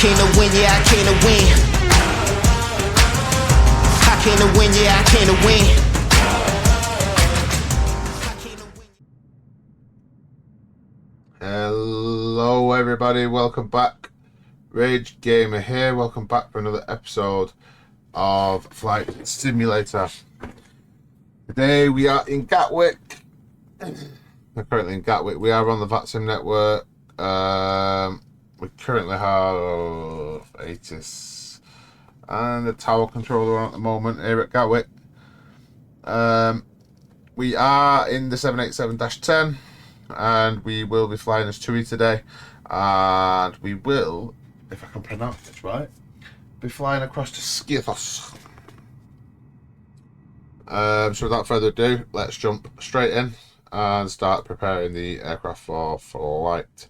came to win, yeah, I came to win. I came to win, yeah, I came to win. Hello everybody, welcome back. Rage Gamer here, welcome back for another episode of Flight Simulator. Today we are in Gatwick. We're currently in Gatwick. We are on the Vatsim network. We currently have ATIS and the tower controller on at the moment here at Gatwick. We are in the 787-10 and we will be flying as TUI today, and we will, if I can pronounce this right, be flying across to Skiathos. So without further ado, let's jump straight in and start preparing the aircraft for flight.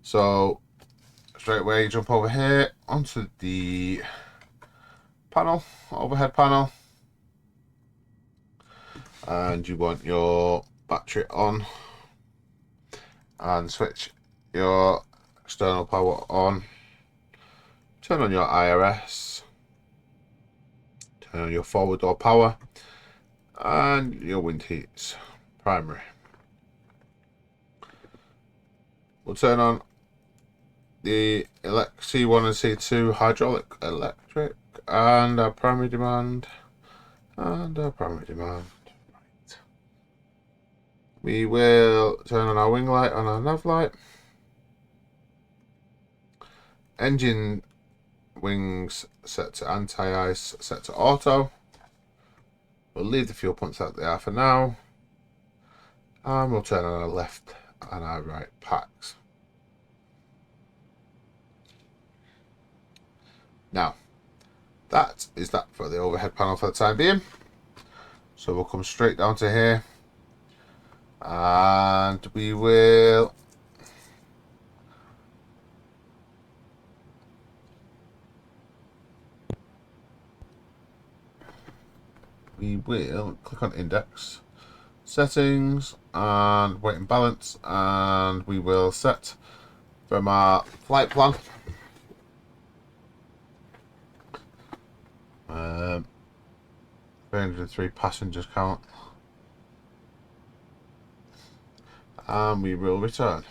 So straight away, jump over here onto the panel, overhead panel, and you want your battery on and switch your external power on. Turn on your IRS, turn on your forward door power and your wind heats primary. We'll turn on the C1 and C2 hydraulic electric and our primary demand and our primary demand. Right. We will turn on our wing light and our nav light. Engine wings set to anti-ice, set to auto. We'll leave the fuel pumps out they are for now, and we'll turn on our left and our right packs. Now, that is that for the overhead panel for the time being. So we'll come straight down to here, and we will click on index, settings and weight and balance, and we will set from our flight plan 303 passengers count, and we will return.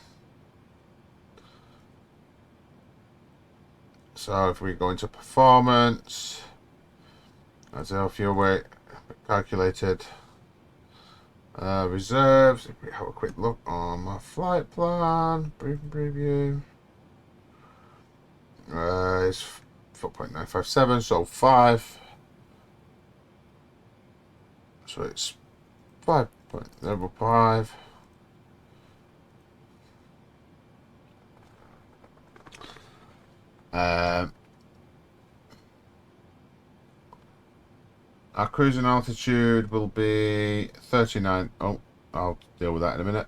So if we go into performance, that's our fuel weight calculated, reserves. If we have a quick look on my flight plan, brief preview, it's 4.957, so 5, so it's 5.05. Our cruising altitude will be 39. Oh, I'll deal with that in a minute.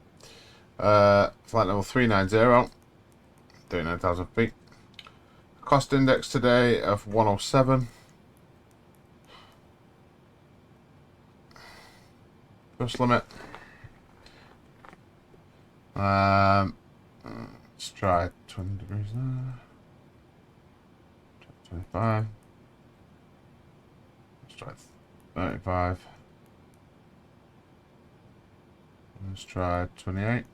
Flight level 390, 39,000 feet. Cost index today of 107. Thrust limit. Let's try 20 degrees there. 25. Let's try 35. Let's try 28.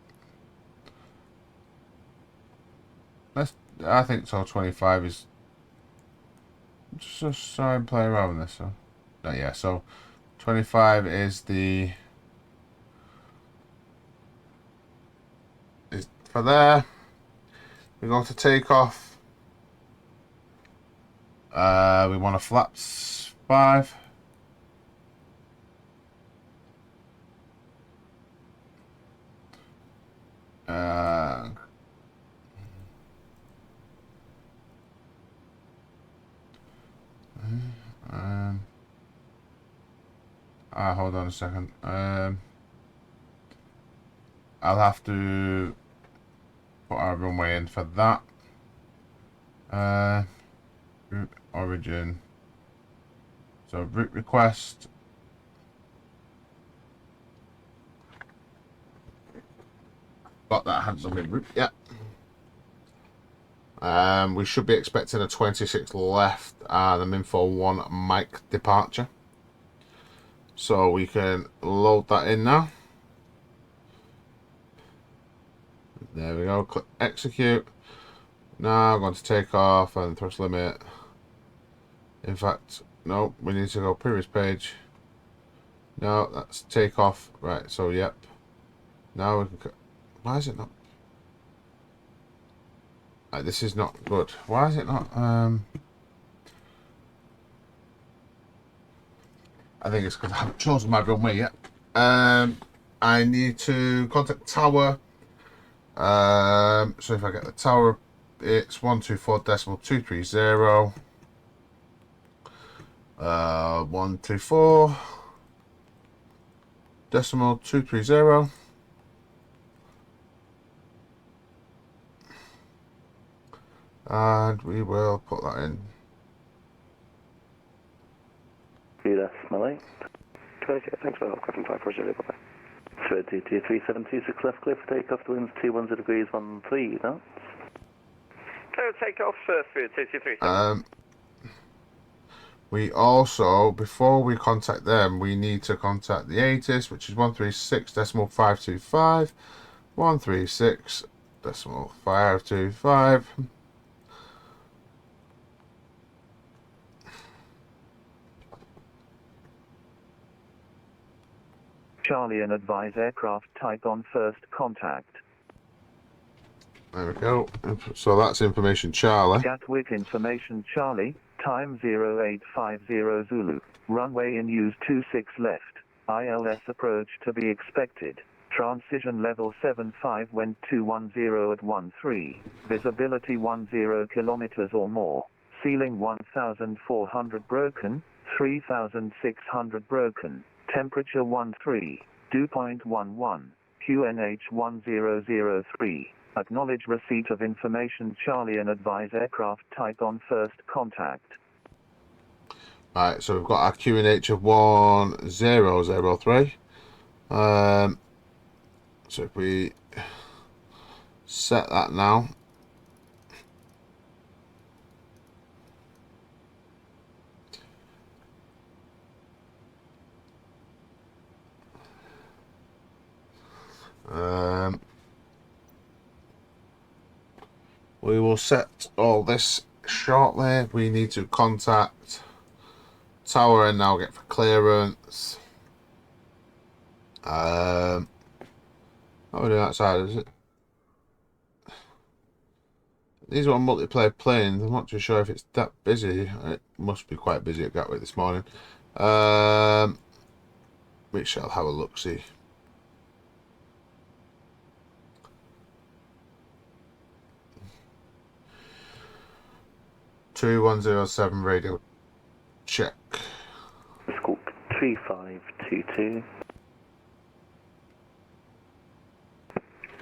I think so. 25 is just try and play around with this. So, yeah. So 25 is for there. We're going to take off. We want a flaps 5. Hold on a second. I'll have to put our runway in for that. Route origin. So route request. Got that handle in route, yeah. We should be expecting a 26 left, and I'm in for 1 mic departure. So we can load that in now. There we go. Click execute. Now I'm going to take off and thrust limit. In fact, no, we need to go previous page. No, that's take off. Right, so yep. Now we can. Why is it not? This is not good. Why is it not? I think it's because I haven't chosen my runway yet. I need to contact tower. So if I get the tower, it's 124.230. 124.230. And we will put that in. That's Malay. 28, thanks for Griffin 540, bye-bye. 3726 left, clear for takeoff, the winds 210 degrees, 13 knots. Clear takeoff, 3223. We also, before we contact them, we need to contact the ATIS, which is 136.525, 136.525. Charlie and advise aircraft type on first contact. There we go. So that's information Charlie. Gatwick information Charlie, time 0850 Zulu, runway in use 26 left, ILS approach to be expected, transition level 75 wind 210 at 13, visibility 10 kilometers or more, ceiling 1400 broken, 3600 broken, temperature 13, dew point 11, QNH 1003. Acknowledge receipt of information Charlie and advise aircraft type on first contact. Right, so we've got our QNH of 1003. So if we set that now. We will set all this shortly. We need to contact tower and now get for clearance. Not really outside, is it? These are multiplayer planes. I'm not too sure if it's that busy. It must be quite busy at Gatwick this morning. We shall have a look, see. Two 107 radio check. Squawk 3522.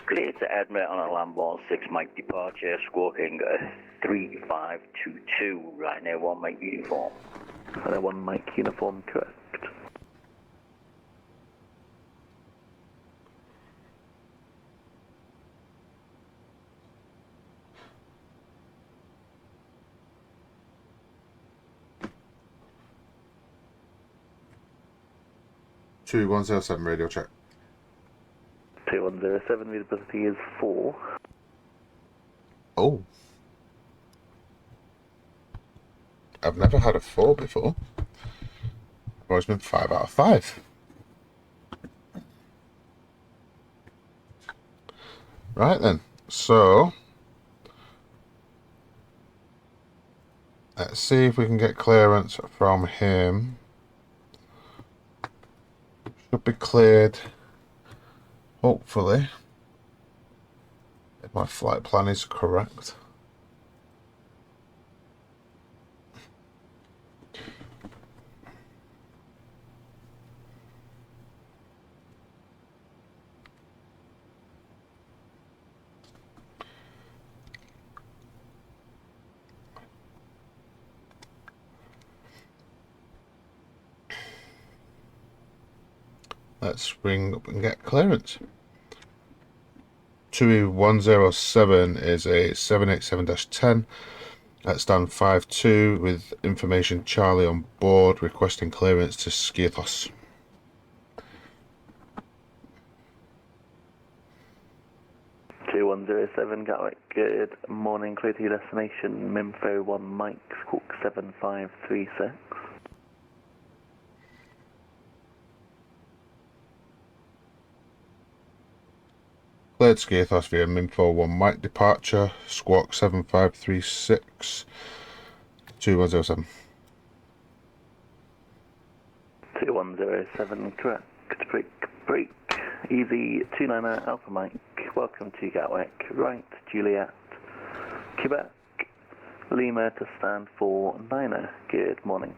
Clear to Admit on a landborne 6 mic departure, squawking 3522, right near 1 mic uniform. And 1 mic uniform, correct. Two 107 radio check. 2107, visibility is 4. Oh. I've never had a 4 before. I've always been 5 out of 5. Right then. So let's see if we can get clearance from him. Should be cleared. Hopefully. If my flight plan is correct. Let's ring up and get clearance. 2107 is a 787-10 at stand 52 with information Charlie on board, requesting clearance to Skiathos. Two 107 Gatwick, good morning, clear to your destination, Minfo 1 Mike, Squawk 7536. Cleared Skiathos via Minfo 1 Mike, departure, Squawk 7536, 2107. 2107, correct, break, easy 29 Alpha Mike, welcome to Gatwick, right, Juliet, Quebec, Lima to stand for Niner, good morning.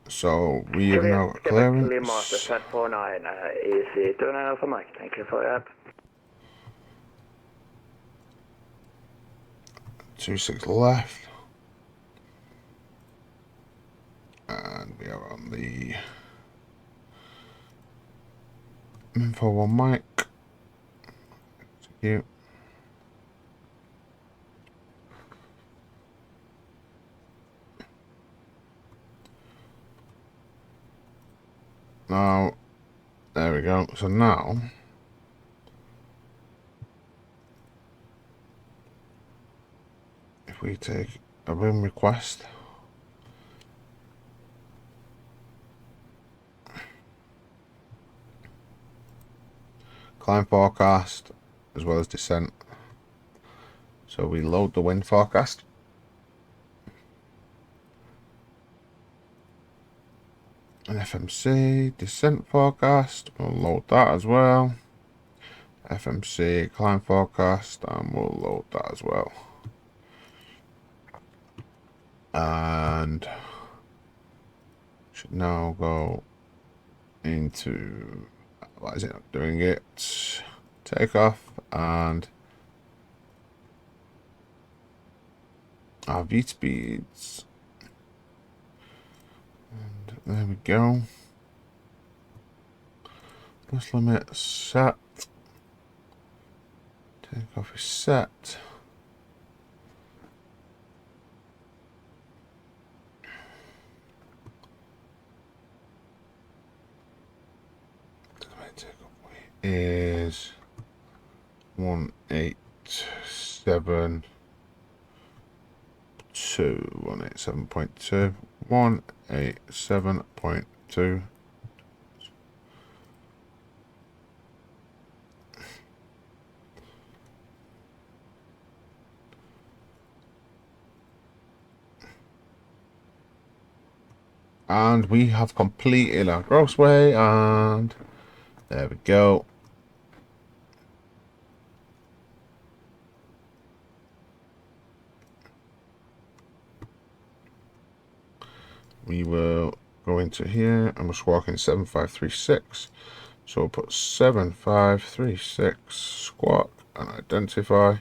So we have now got clearance. Lima to stand for 9, easy 29 Alpha Mike, thank you for your help. 26 left. And we are on the Info 1 mic. Thank you. Now, there we go. So now, if we take a room request, climb forecast, as well as descent. So we load the wind forecast. An FMC descent forecast, we'll load that as well. FMC climb forecast, and we'll load that as well. And should now go into, why is it not doing it? Takeoff and our V speeds. And there we go. Thrust limit set. Takeoff is set. Is 187.2 187.2 187.2. And we have completed our grossway, and there we go. We will go into here and we're squawking 7536. So we'll put 7536 squawk and identify.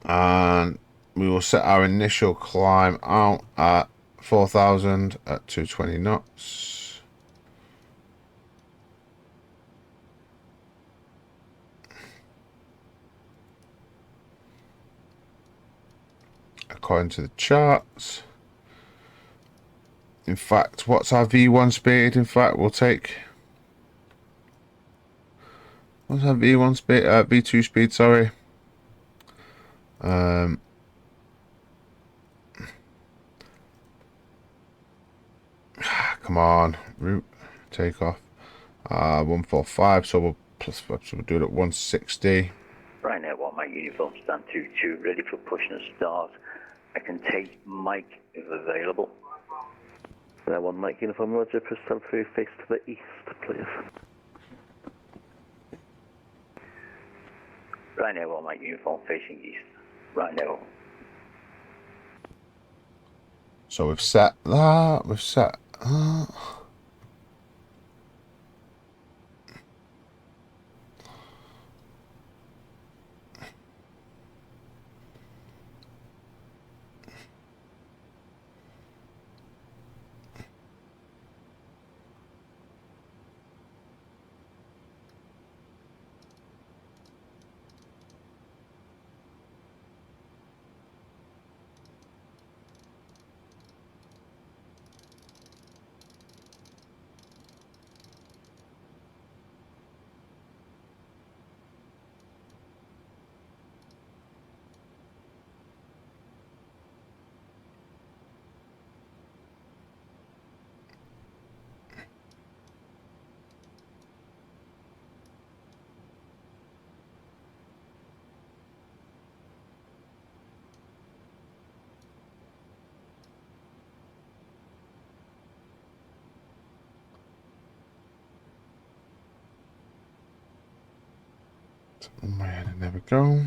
And we will set our initial climb out at 4,000 at 220 knots. According to the charts. In fact, what's our V1 speed? In fact, we'll take, what's our V1 speed? V2 speed, sorry. Come on, route takeoff. 145, so we'll plus, so we'll do it at 160. Right now, what my uniform stand 22, ready for push and start. I can take Mike if available. There, 1 Mike uniform, Roger, press stand through, face to the east, please. Right now, what my uniform facing east. Right now. So we've set that. We've set that. There we go.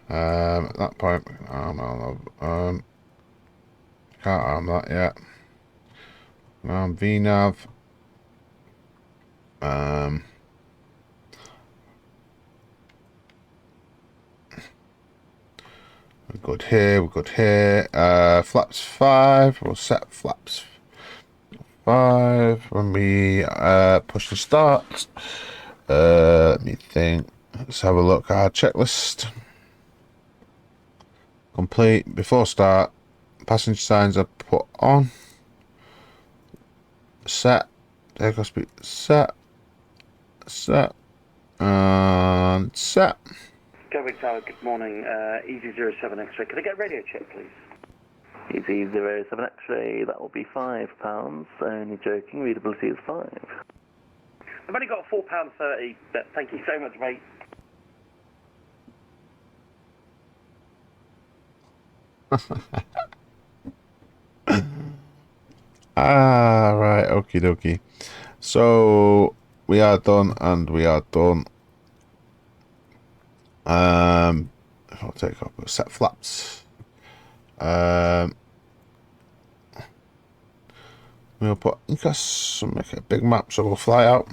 At that point, can't arm that yet. Arm VNav. We're good here. We're good here. Flaps 5. We'll set flaps 5 when we push the start. Let me think. Let's have a look at our checklist. Complete. Before start, passenger signs are put on. Set. Takeoff speed. Set. Set. And set. Gatwick Tower, good morning. EZ07 X-ray. Could I get a radio check, please? EZ07 X-ray, that will be £5. Only joking, readability is 5. I've only got £4.30, but thank you so much, mate. Right, okie dokie. So we are done, and we are done. I'll take up set flaps. We'll put Incas, make it a big map, so we'll fly out.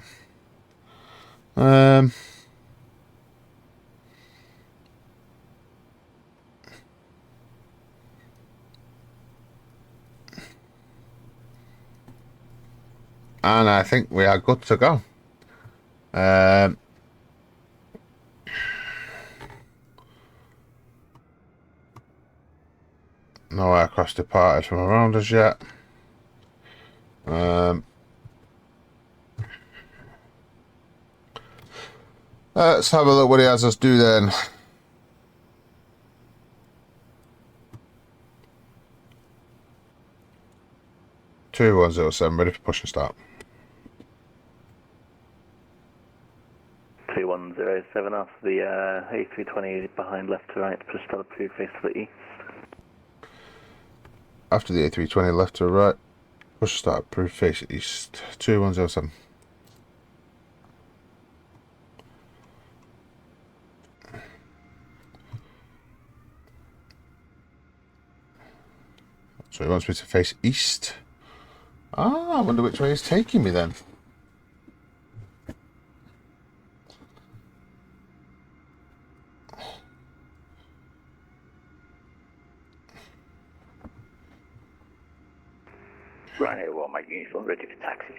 And I think we are good to go. No aircraft departed from around us yet. Let's have a look what he has us do then. Two 107, ready for push and start. 2107 after the A320 behind left to right, push start approved, face to the east. After the A320 left to right, push start approved, face east. 2107. So he wants me to face east. I wonder which way he's taking me then. Right, well, my uniform ready for taxi.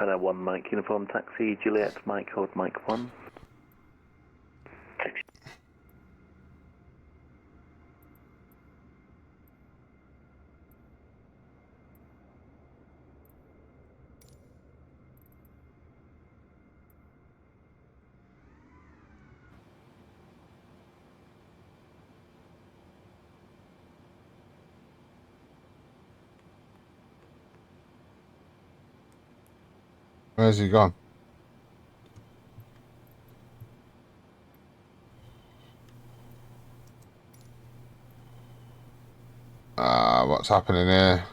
And 1 Mike uniform taxi, Juliet, Mike, hold Mike 1. Taxi. Where's he gone? What's happening here?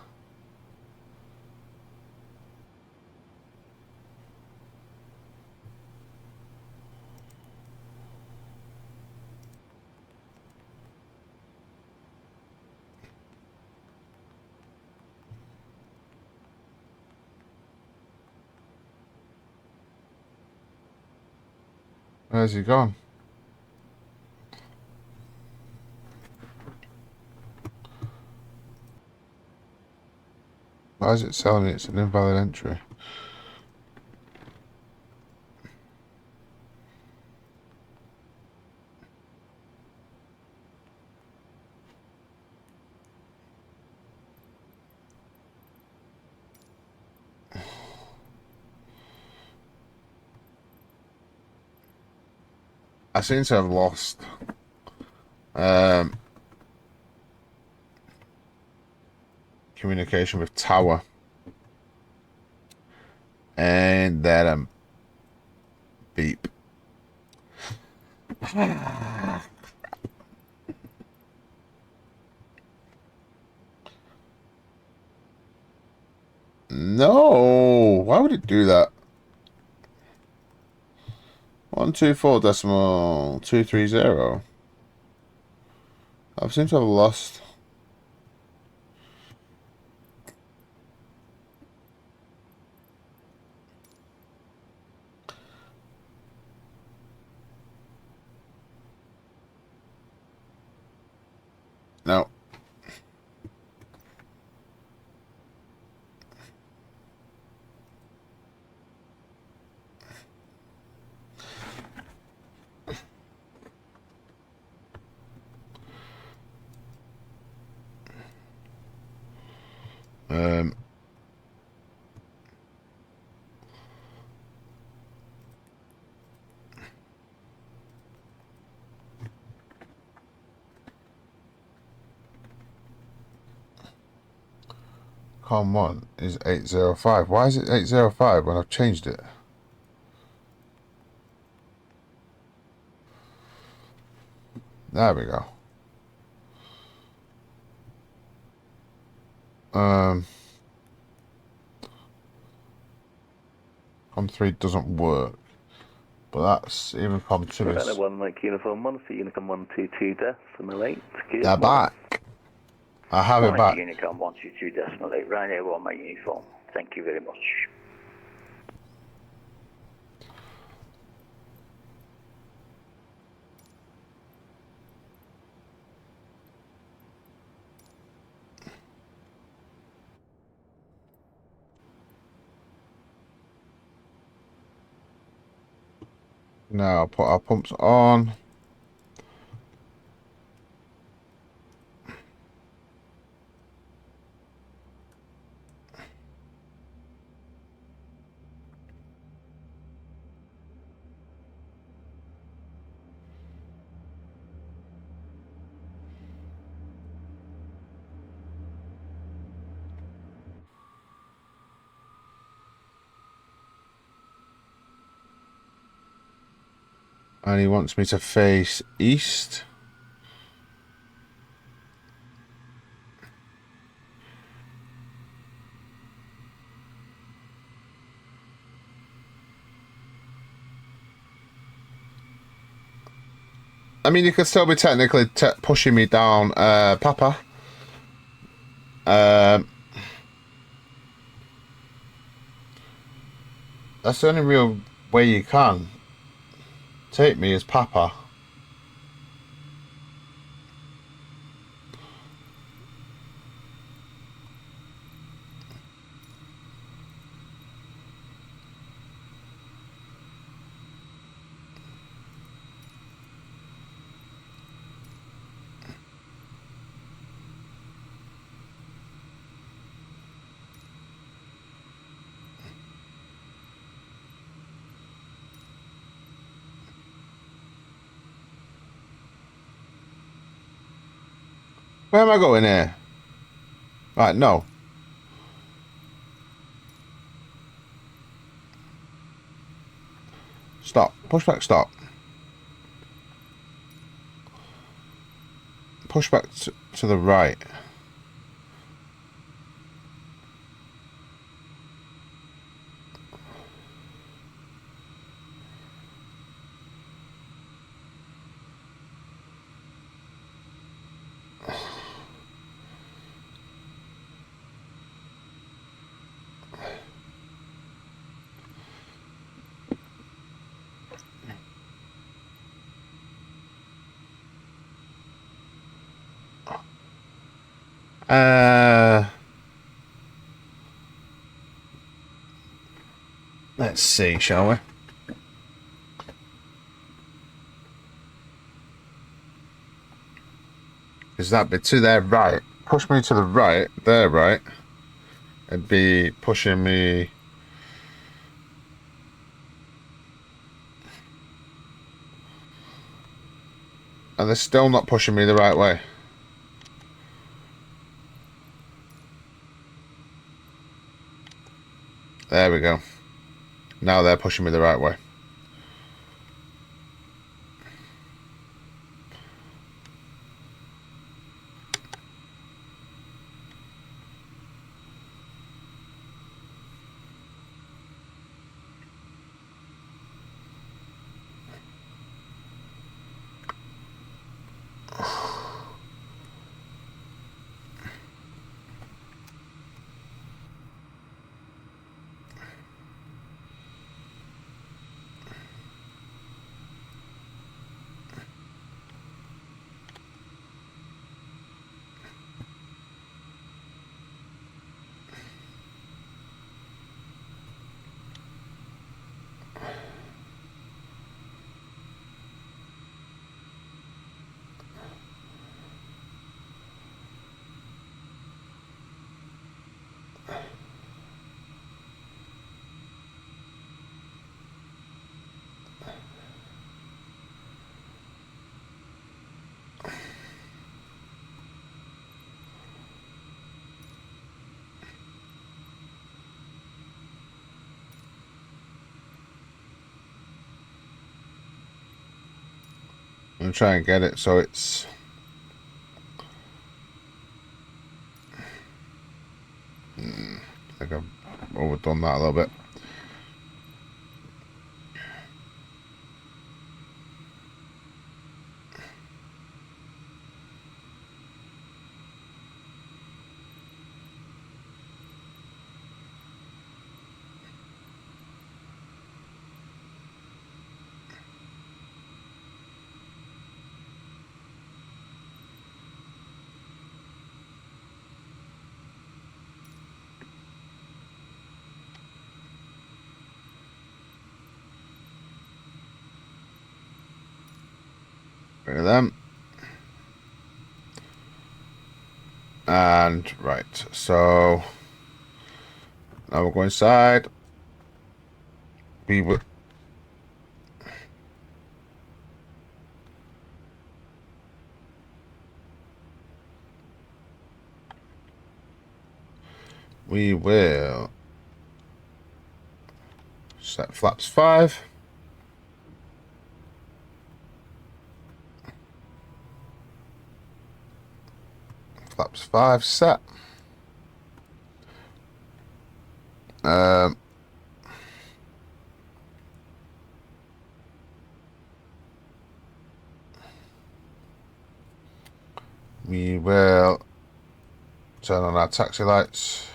Where's he gone? Why is it selling it? It's an invalid entry. I seem to have lost communication with Tower, and that beep. No, why would it do that? 124.230. I seem to have lost. No. Com 1 is 805. Why is it 805 when I've changed it? There we go. Com 3 doesn't work. But that's even Com 2 is... One Mike Uniform 1 for Unicom 122 decimal 8. They're back. I have it back. Unicom 122 decimal 8. Ryanair 1 Mike Uniform. Thank you very much. Now put our pumps on. And he wants me to face east. I mean, you could still be technically pushing me down, Papa. That's the only real way you can take me as Papa. Where am I going here? Right, no. Stop. Push back, stop. Push back to the right. Let's see, shall we? Because that'd be to their right. Push me to the right, their right. It'd be pushing me. And they're still not pushing me the right way. There we go. Now they're pushing me the right way. I'm gonna try and get it so it's. I think I've overdone that a little bit. Rid of them. And right, so now we'll go inside. We will. We will set flaps 5. Flaps 5 set. We will turn on our taxi lights.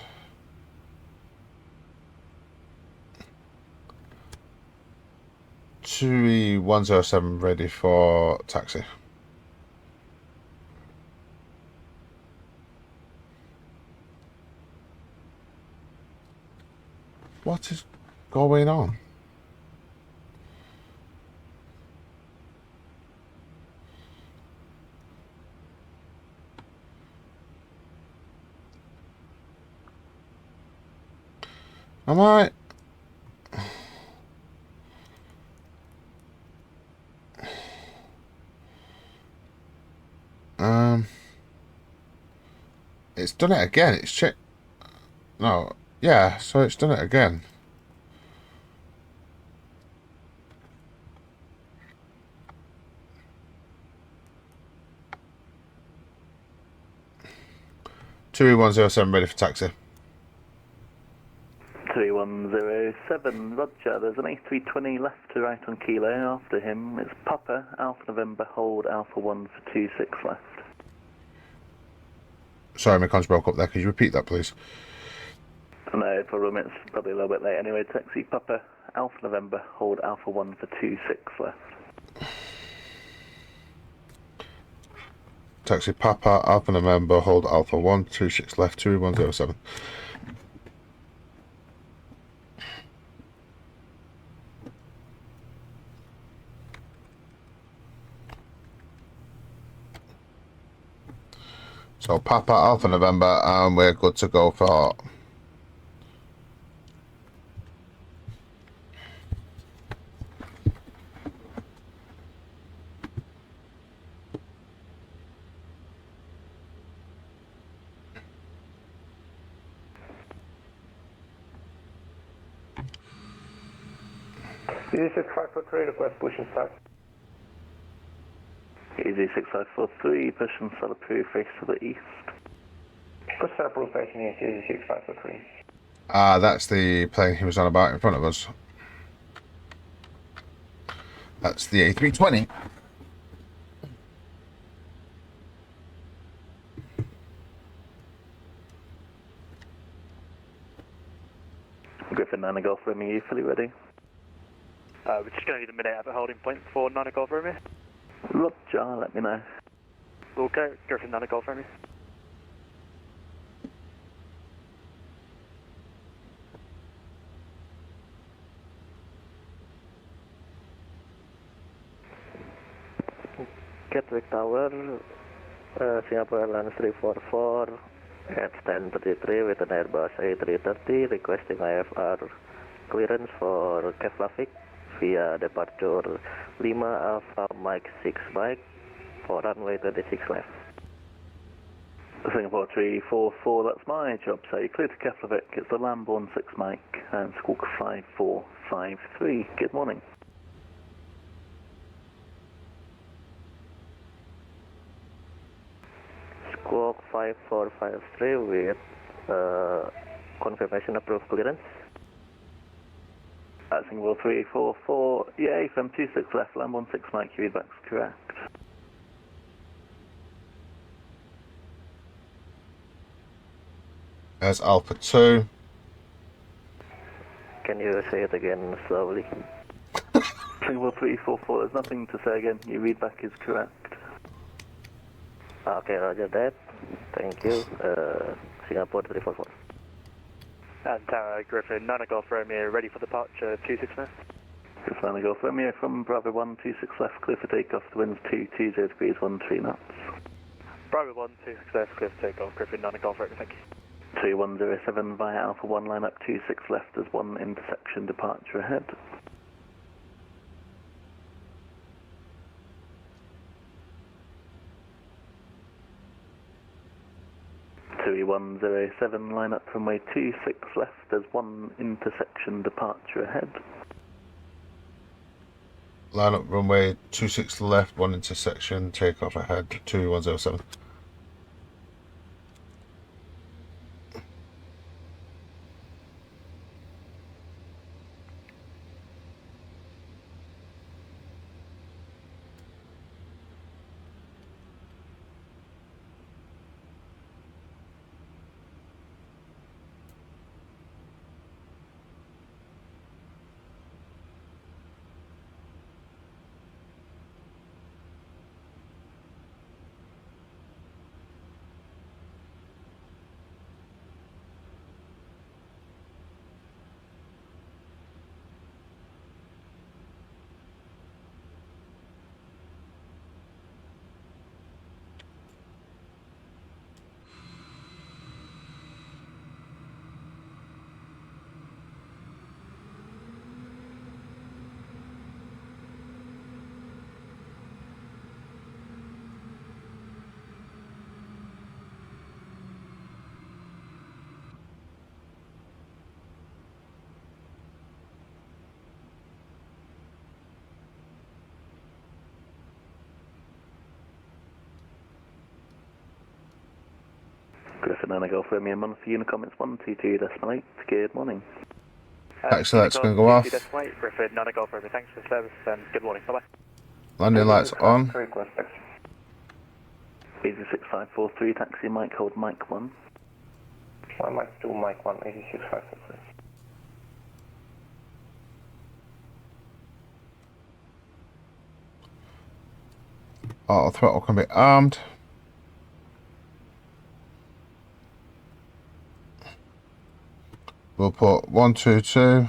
TUI 107 ready for taxi. What is going on? Am I? It's done it again. It's checked. No, yeah. So it's done it again. TUI 107 ready for taxi. 3107, Roger. There's an A320 left to right on Kilo. After him, it's Papa, Alpha November, hold Alpha 1 for 26 left. Sorry, my comms broke up there. Could you repeat that, please? No problem, it's probably a little bit late anyway. Taxi Papa, Alpha November, hold Alpha 1 for 26 left. Taxi Papa, Alpha November, hold Alpha 126 left, 2107. So Papa, Alpha November, and we're good to go for Easy 6543, request push and start. Easy 6543, push and start approved, face to the east. Push start approved, facing east, Easy 6543. that's the plane he was on about in front of us. That's the A320. Griffin 9 Golf Romeo, you fully ready? We're just going to need a minute at the holding point for 9 Golf Romeo. Roger, let me know. We'll go Griffin 9 Golf Romeo. Gatwick Tower, Singapore Airlines 344 at 10:33 with an Airbus A330 requesting IFR clearance for Keflavik via departure 5 Alpha Mike 6 Mike for runway 26 left. Singapore 344, that's my job, so you clear to Keflavik, it's the Lambourne 6 Mike and Squawk 5453. Good morning. Squawk 5453 with confirmation approved clearance. Singapore 344, yeah, from 26 left, Lambourne 6 Mike, your feedback's correct. There's Alpha 2. Can you say it again slowly? Singapore 344, there's nothing to say again, your readback is correct. Okay, roger that. Thank you. Singapore 344. And Tower Griffin 9 Golf Romeo, ready for departure 26 left. Griffin 9 Golf Romeo from Bravo 126 left, clear for takeoff, the wind's 220 degrees, 13 knots. Bravo 126 left, clear for takeoff, Griffin 9 Golf Romeo, thank you. 2107 via Alpha 1 line up 26 left, there's one intersection departure ahead. Two 107 line up runway 26 left, there's one intersection departure ahead. Line up runway 26 left, one intersection, takeoff ahead, 2107. Griffin 9 Golf Romeo, month for Unicom, it's 122.8, good morning. Taxi lights going to go off. Griffin 9 Golf Romeo, thanks for the service and good morning, bye bye. Landing lights on. Request taxi. Easy 6543, taxi Mike, hold Mike 1. Mike 2, Mike 1, Easy 6543. Auto throttle can be armed. we'll put 122.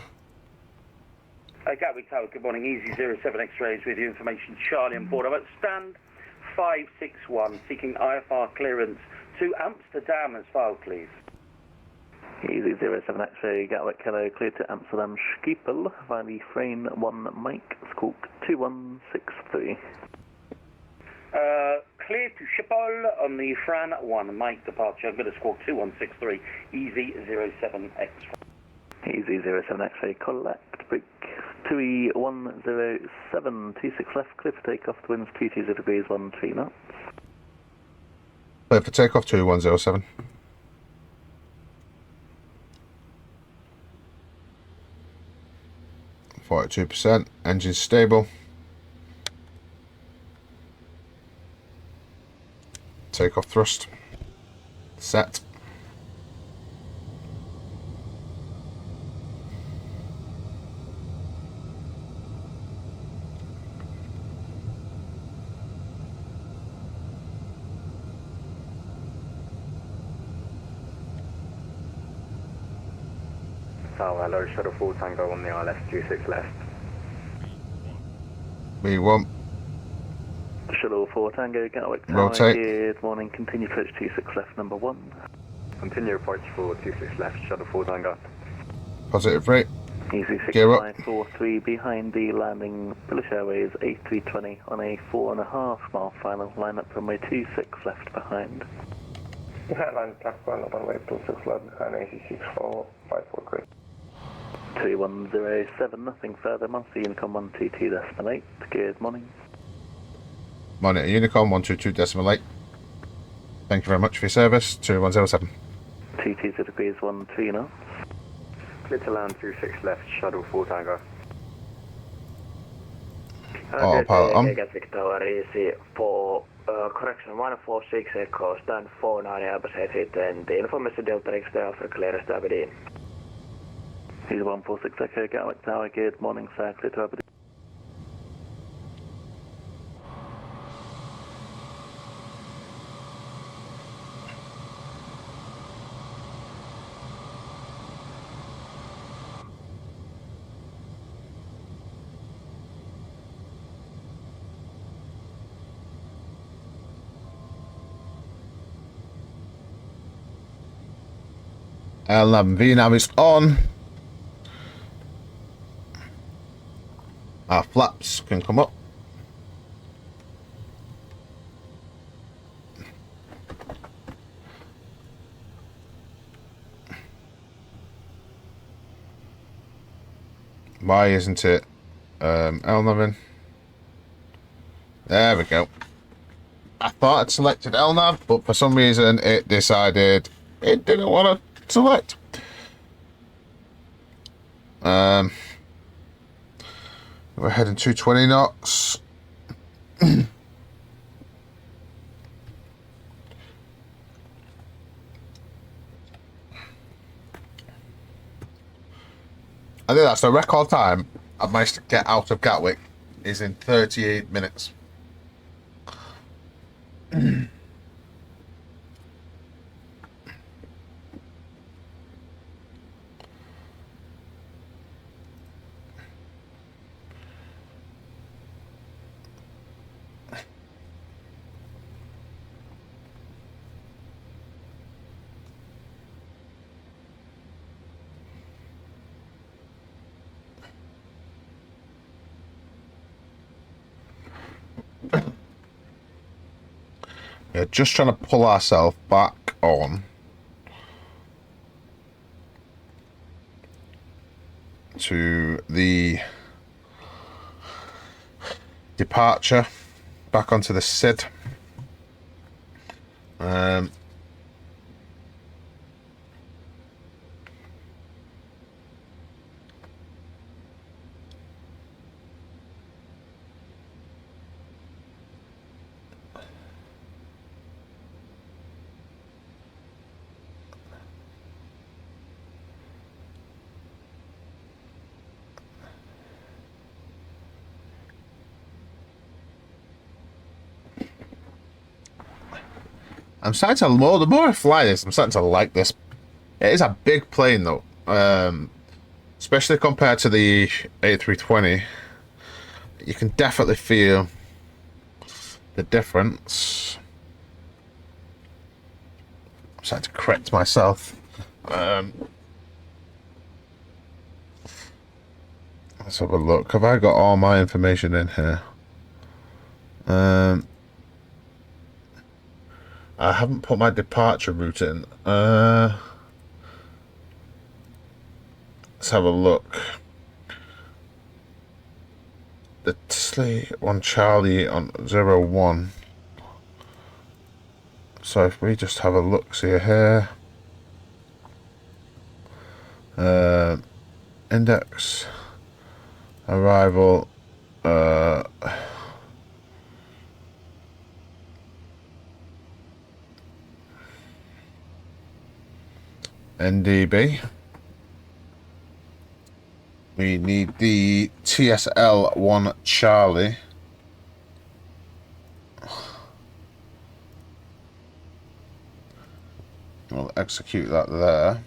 Gatwick Tower, good morning. Easy 07 X-rays with your information. Charlie on board. I'm at stand 561, seeking IFR clearance to Amsterdam as filed, please. Easy 07 X-ray, Gatwick, hello, clear to Amsterdam Schiphol, via the Frame 1 Mike, Squawk 2163. Clear to Schiphol on the Fran 1 Mike departure. I'm going to squawk 2163, Easy 07 X-ray. Easy 07 X-ray, collect, break 2E107, 26 left, clear for takeoff, the winds 220 degrees, 13 knots. Clear for takeoff 2107. %, engine stable. Takeoff thrust set. Tower, hello, shuttle full tango on the ILS 26 left. V1. Shuttle 4 Tango, Gatwick Tower, Rotate. good morning, continue approach 26 left, number 1. Continue approach for 26 left, shuttle full tango. Positive rate. Easy Gear up. 6543 behind the landing, British Airways A320 on a 4.5 mile final, line up runway 26 left behind. Line track 1 on runway 26 left behind AC6454 great. 2107, nothing further, Master Unicom 122.8, good morning. Monitor Unicom 122.8. Thank you very much for your service. 2107. 220 degrees, 13 knots. Clear to land 26 left, shuttle full tango. Autopilot on. Gatwick Tower, easy for correction 146 Echo, stand 49 Airbus A310, the information Delta X for clearance to Aberdeen. Easy 146 Echo, Gatwick Tower, good morning, sir, clear to Aberdeen. L11V now is on. Our flaps can come up. Why isn't it L11? There we go. I thought I'd selected LNAV, but for some reason it decided it didn't want to select. We're heading 220 knots. I think that's the record time I've managed to get out of Gatwick is in 38 minutes. Yeah, just trying to pull ourselves back on to the departure, back onto the SID. I'm starting to, the more I fly this, I'm starting to like this. It is a big plane though. Especially compared to the A320. You can definitely feel the difference. I'm starting to correct myself. Let's have a look. Have I got all my information in here? I haven't put my departure route in. Let's have a look. The Sleigh on Charlie on 01. So if we just have a look, see here. Index. Arrival. NDB. We need the TSL1 Charlie. We'll execute that there.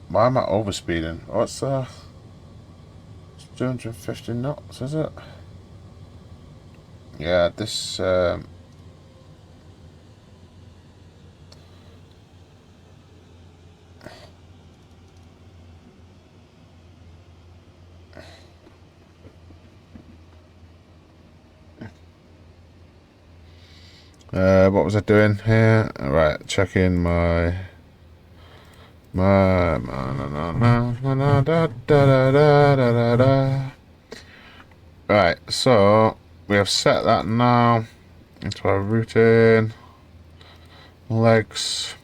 Why am I overspeeding? What's 250 knots, is it? Yeah, this what was I doing here? Alright, checking my right, so we have set that now into our routing legs.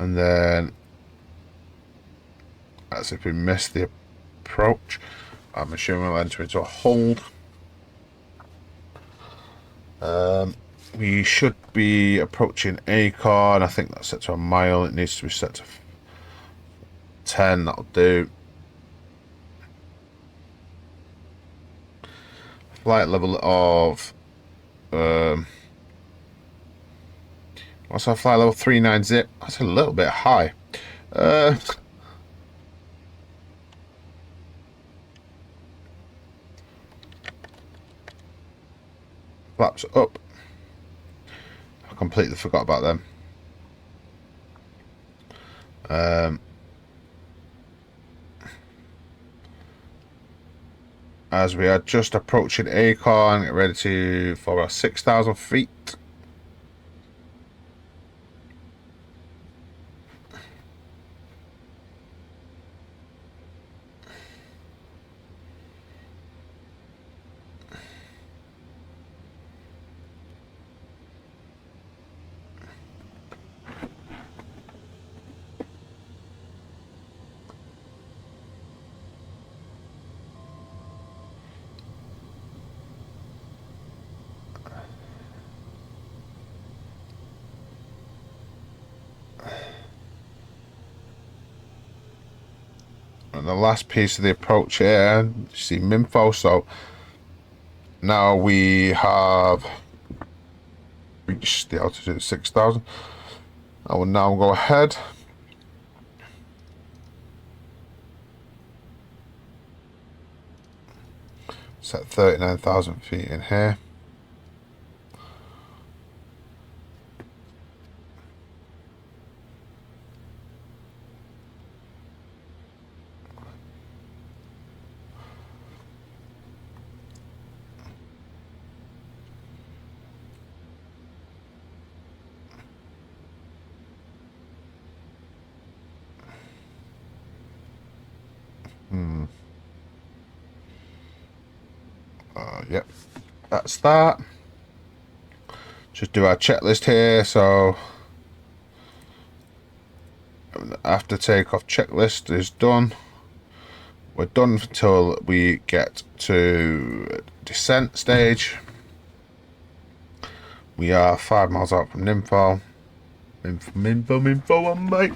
And then, as if we missed the approach, I'm assuming we'll enter into a hold. We should be approaching ACOR, and I think that's set to a mile. It needs to be set to 10, that'll do. Flight level of what's our flight level? 39 zip. That's a little bit high. Flaps up. I completely forgot about them. As we are just approaching ACOR and get ready for our 6,000 feet. And the last piece of the approach here, you see Minfo, so now we have reached the altitude of 6,000. I will now go ahead. Set 39,000 feet in here. Yep, that's that. Just do our checklist here. So after takeoff checklist is done. We're done until we get to descent stage. We are 5 miles out from Info on Mike.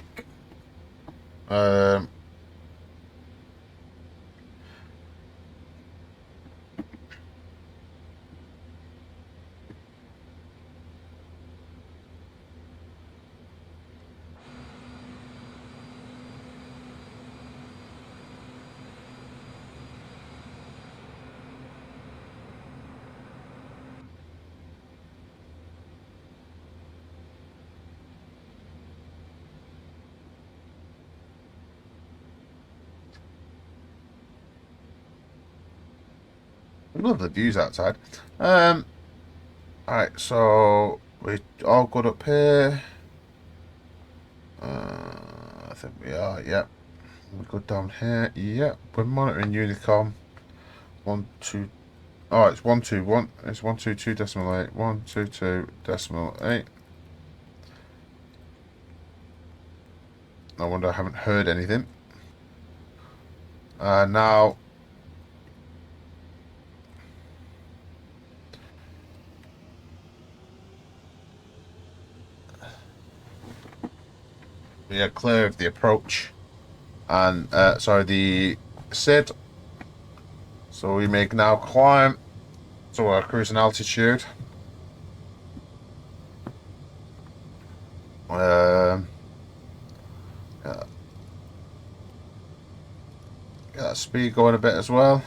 Love the views outside. Alright, so we're all good up here. I think we are, yep. We're good down here, yep. We're monitoring Unicom. 1, 2. Oh, it's 121. It's 122.8. 122.8. No wonder I haven't heard anything. Now we are clear of the approach and sorry, the SID. So we may now climb to our cruising altitude. Get that speed going a bit as well.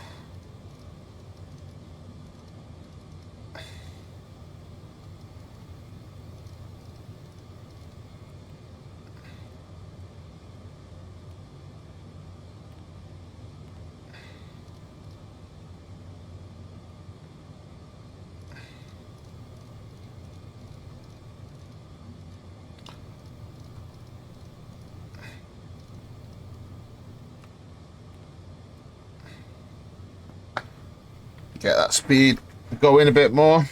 Get that speed going a bit more.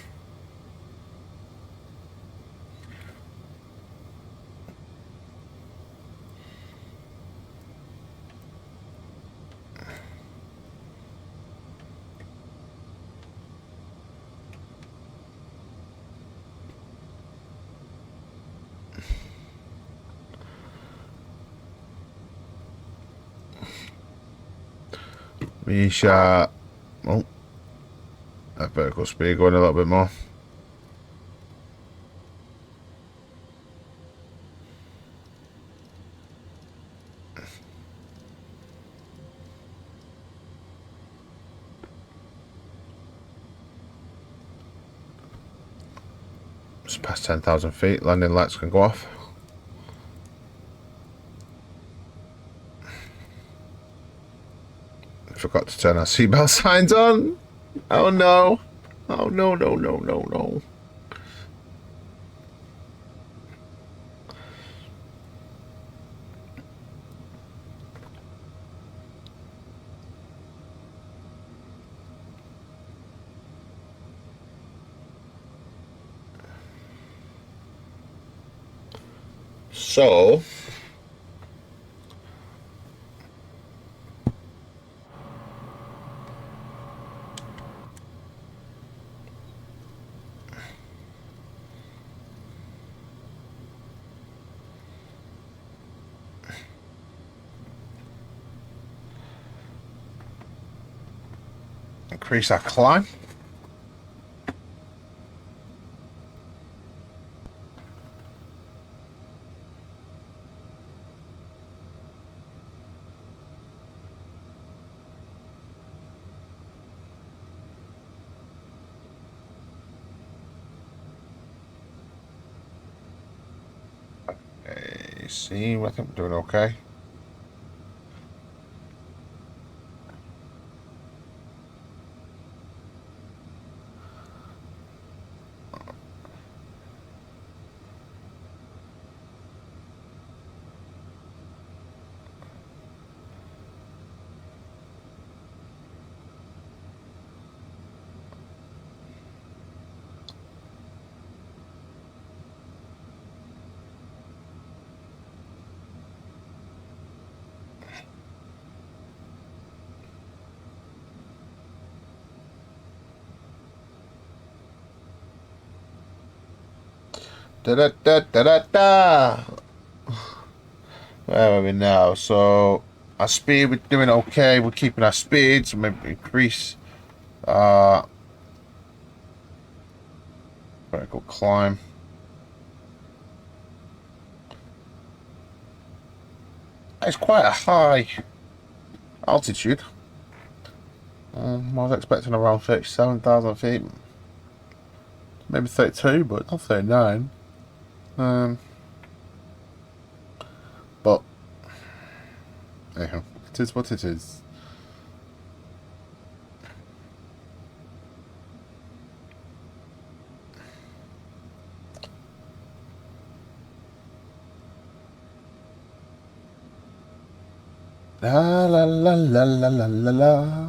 We shall, oh, that vertical speed going a little bit more. Just past 10,000 feet, landing lights can go off. Forgot to turn our seatbelt signs on. Oh no. Oh no, no, no, no, no. So increase our climb. Okay, see, I think we're doing okay. Da da da da da da. Where are we now? So our speed, we're doing okay. We're keeping our speed, so maybe increase. Vertical climb. It's quite a high altitude. I was expecting around 37,000 feet. Maybe 32, but not 39. But anyhow, it is what it is. La la la la la la la la.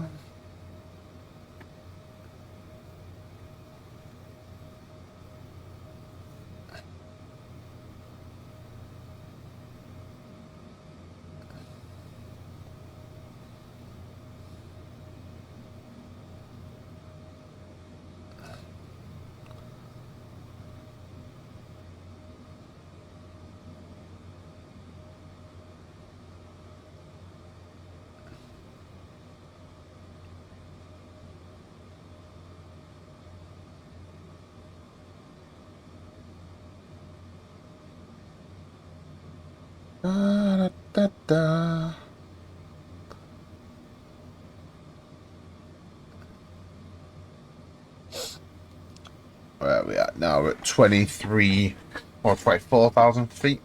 Da, da, da. Where are we at now? We're at 23 or 24,000 feet.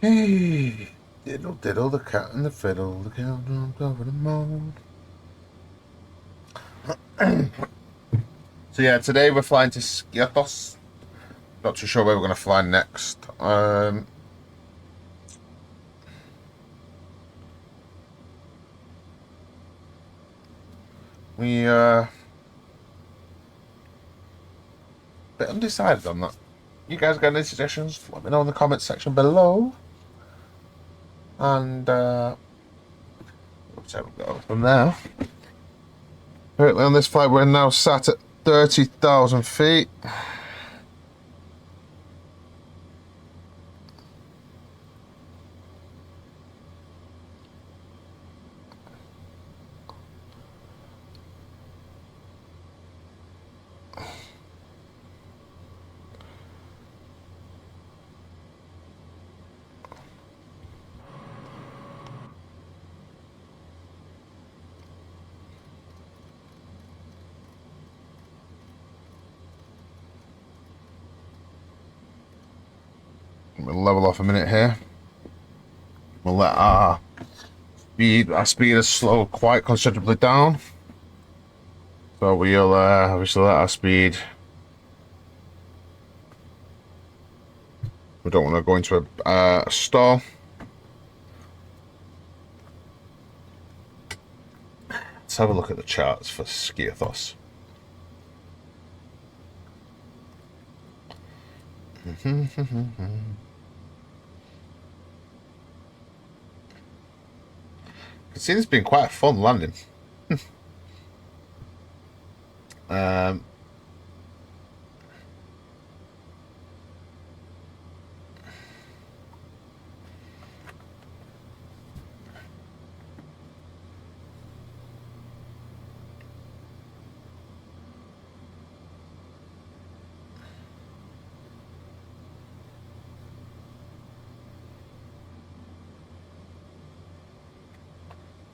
Hey, diddle diddle, the cat and the fiddle, the cow jumped over the moon. So yeah, today we're flying to Skiathos. Not too sure where we're going to fly next. We bit undecided on that. You guys got any suggestions? Let me know in the comments section below. And so we'll go from there. Currently on this flight, we're now sat at 30,000 feet. We'll level off a minute here. We'll let our speed has slowed quite considerably down. So we'll obviously let our speed. We don't want to go into a stall. Let's have a look at the charts for Skiathos. I can see this being quite a fun landing.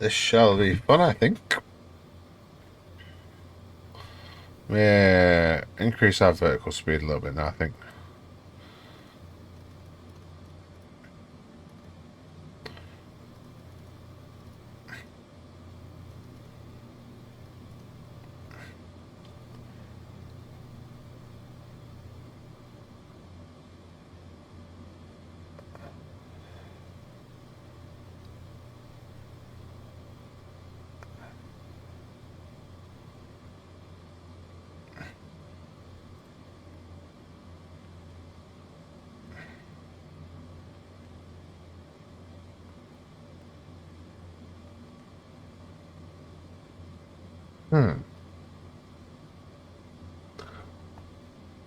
This shall be fun, I think. Yeah, increase our vertical speed a little bit now, I think.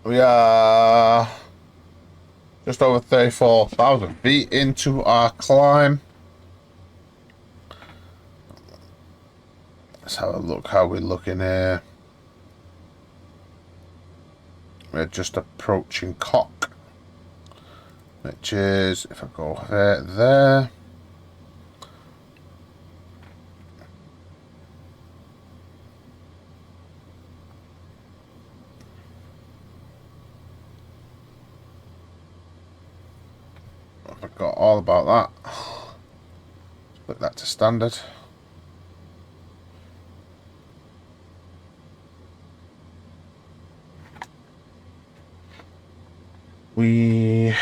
We are just over 34,000 feet into our climb. Let's have a look how we're looking here. We're just approaching Cock, which is, if I go there. I forgot all about that. Put that to standard. We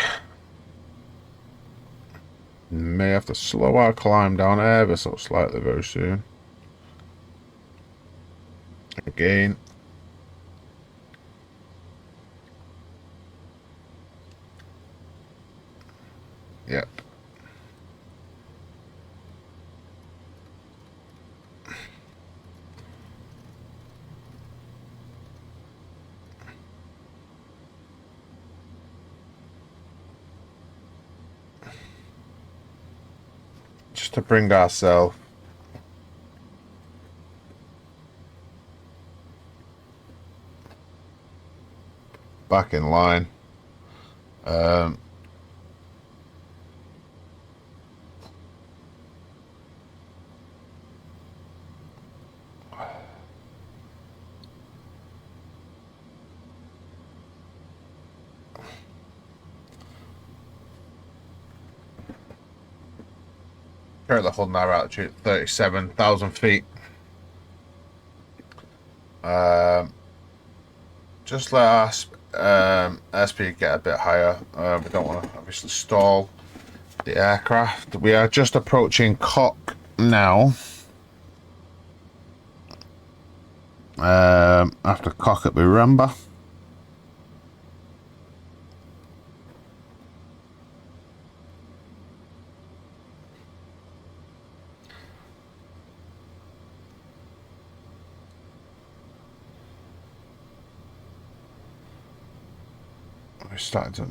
may have to slow our climb down ever so slightly very soon. Again. Yep. Just to bring ourselves back in line. Currently holding our altitude at 37,000 feet. Just let our airspeed get a bit higher. We don't want to obviously stall the aircraft. We are just approaching Cock now. After Cock at Biramba. We're starting to...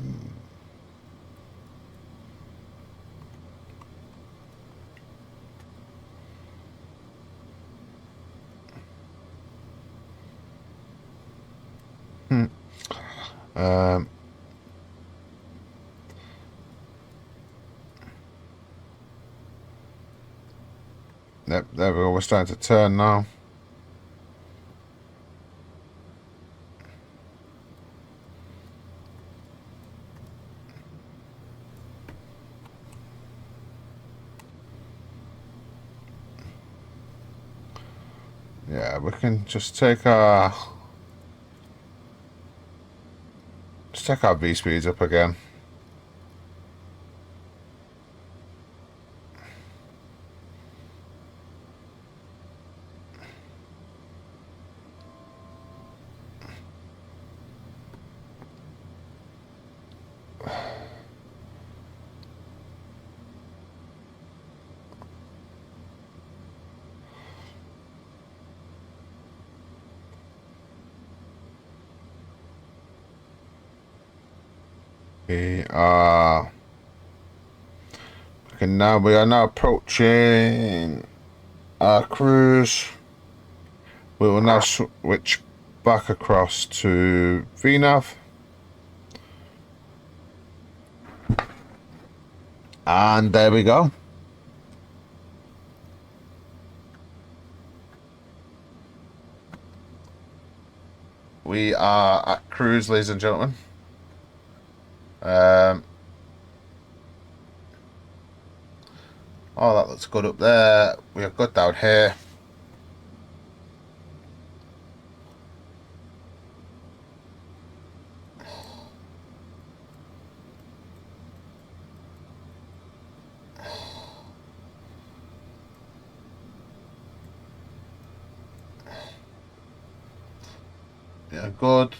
Yep, there we go. We're starting to turn now. Yeah, we can just take our V speeds up again. We are we are now approaching our cruise. We will now switch back across to VNAV. And there we go. We are at cruise, ladies and gentlemen. Oh, that looks good up there. We are good down here. Yeah, good.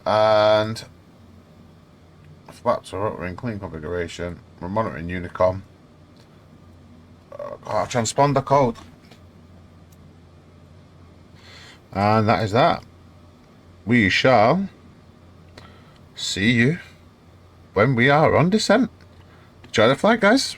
And flaps are in clean configuration. We're monitoring Unicom. Transponder code. And that is that. We shall see you when we are on descent. Enjoy the flight, guys.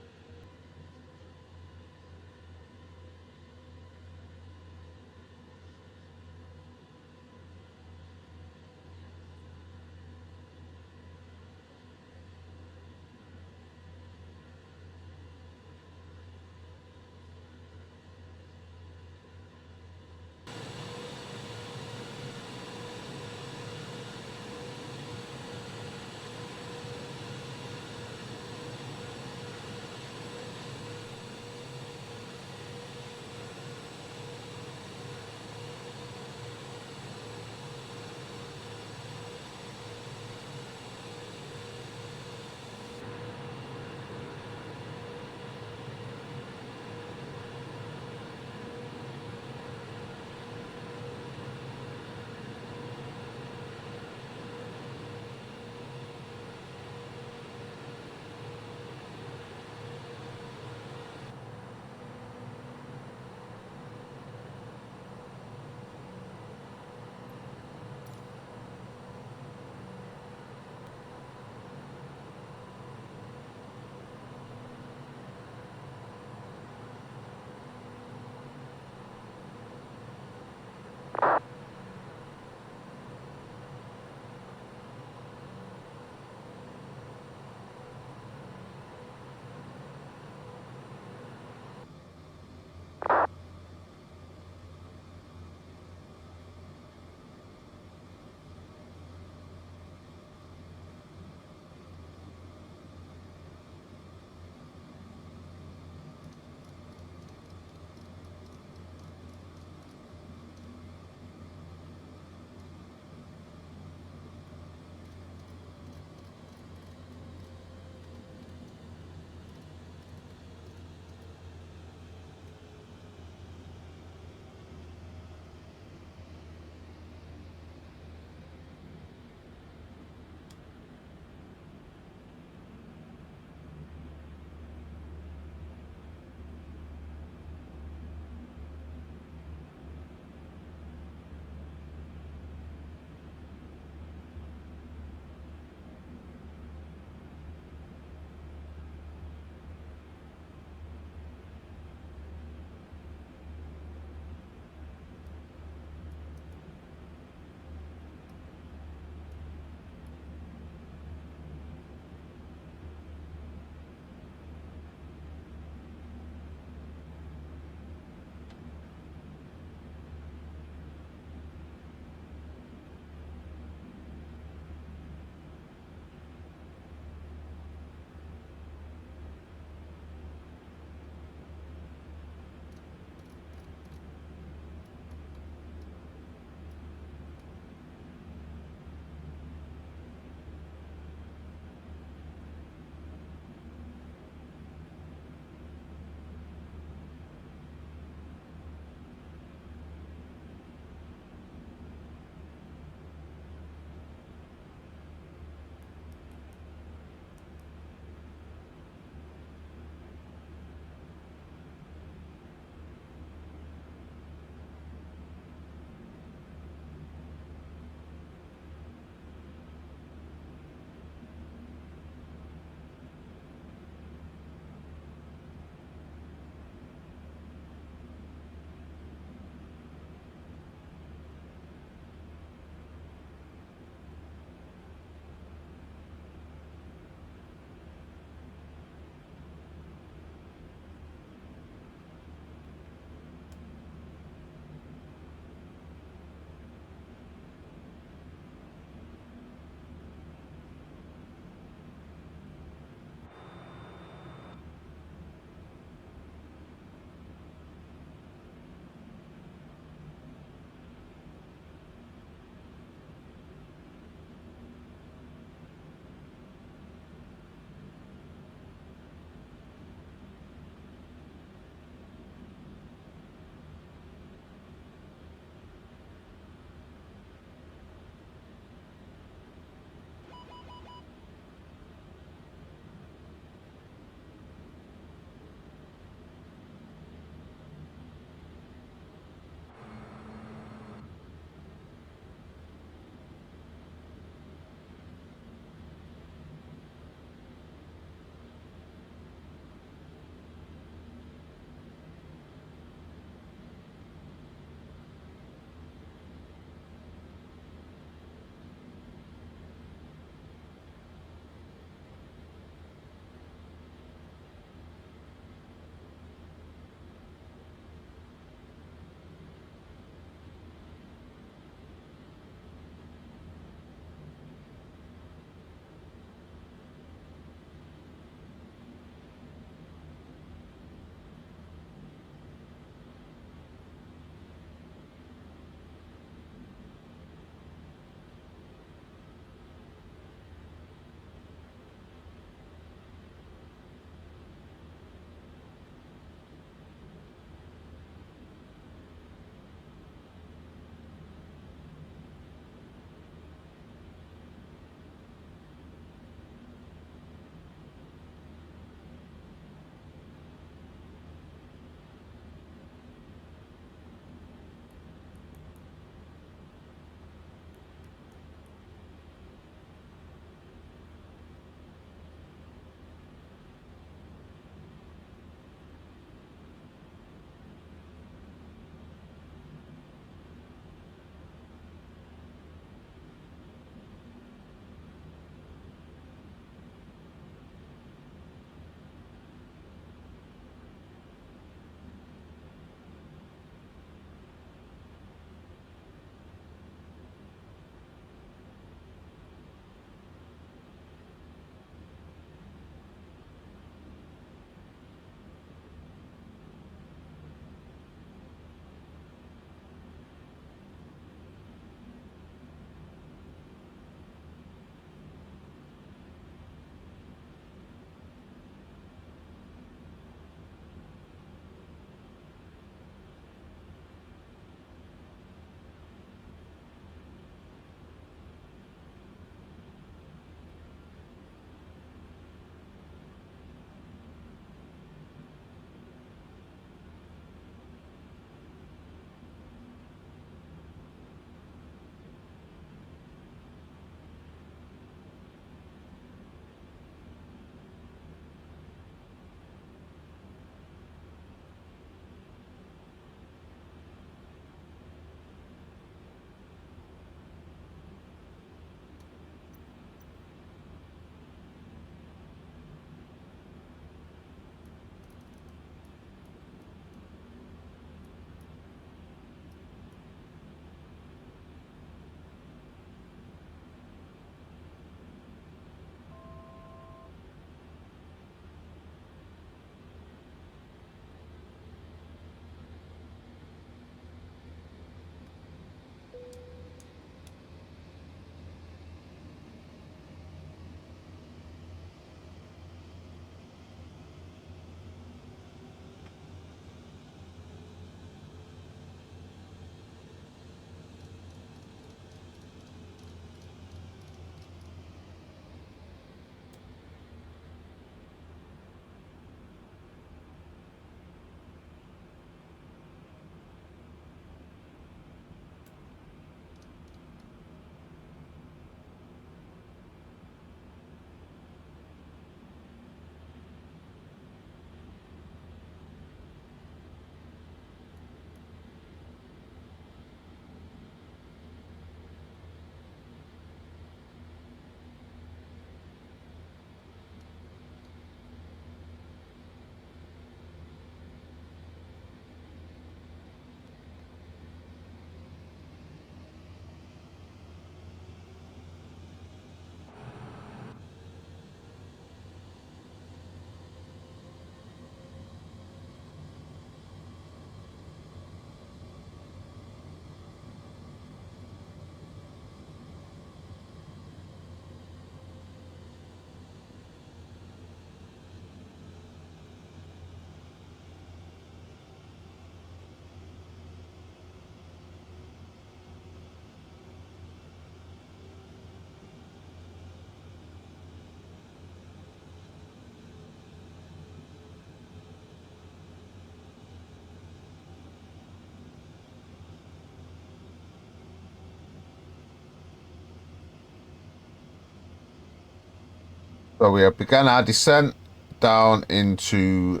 So we have begun our descent down into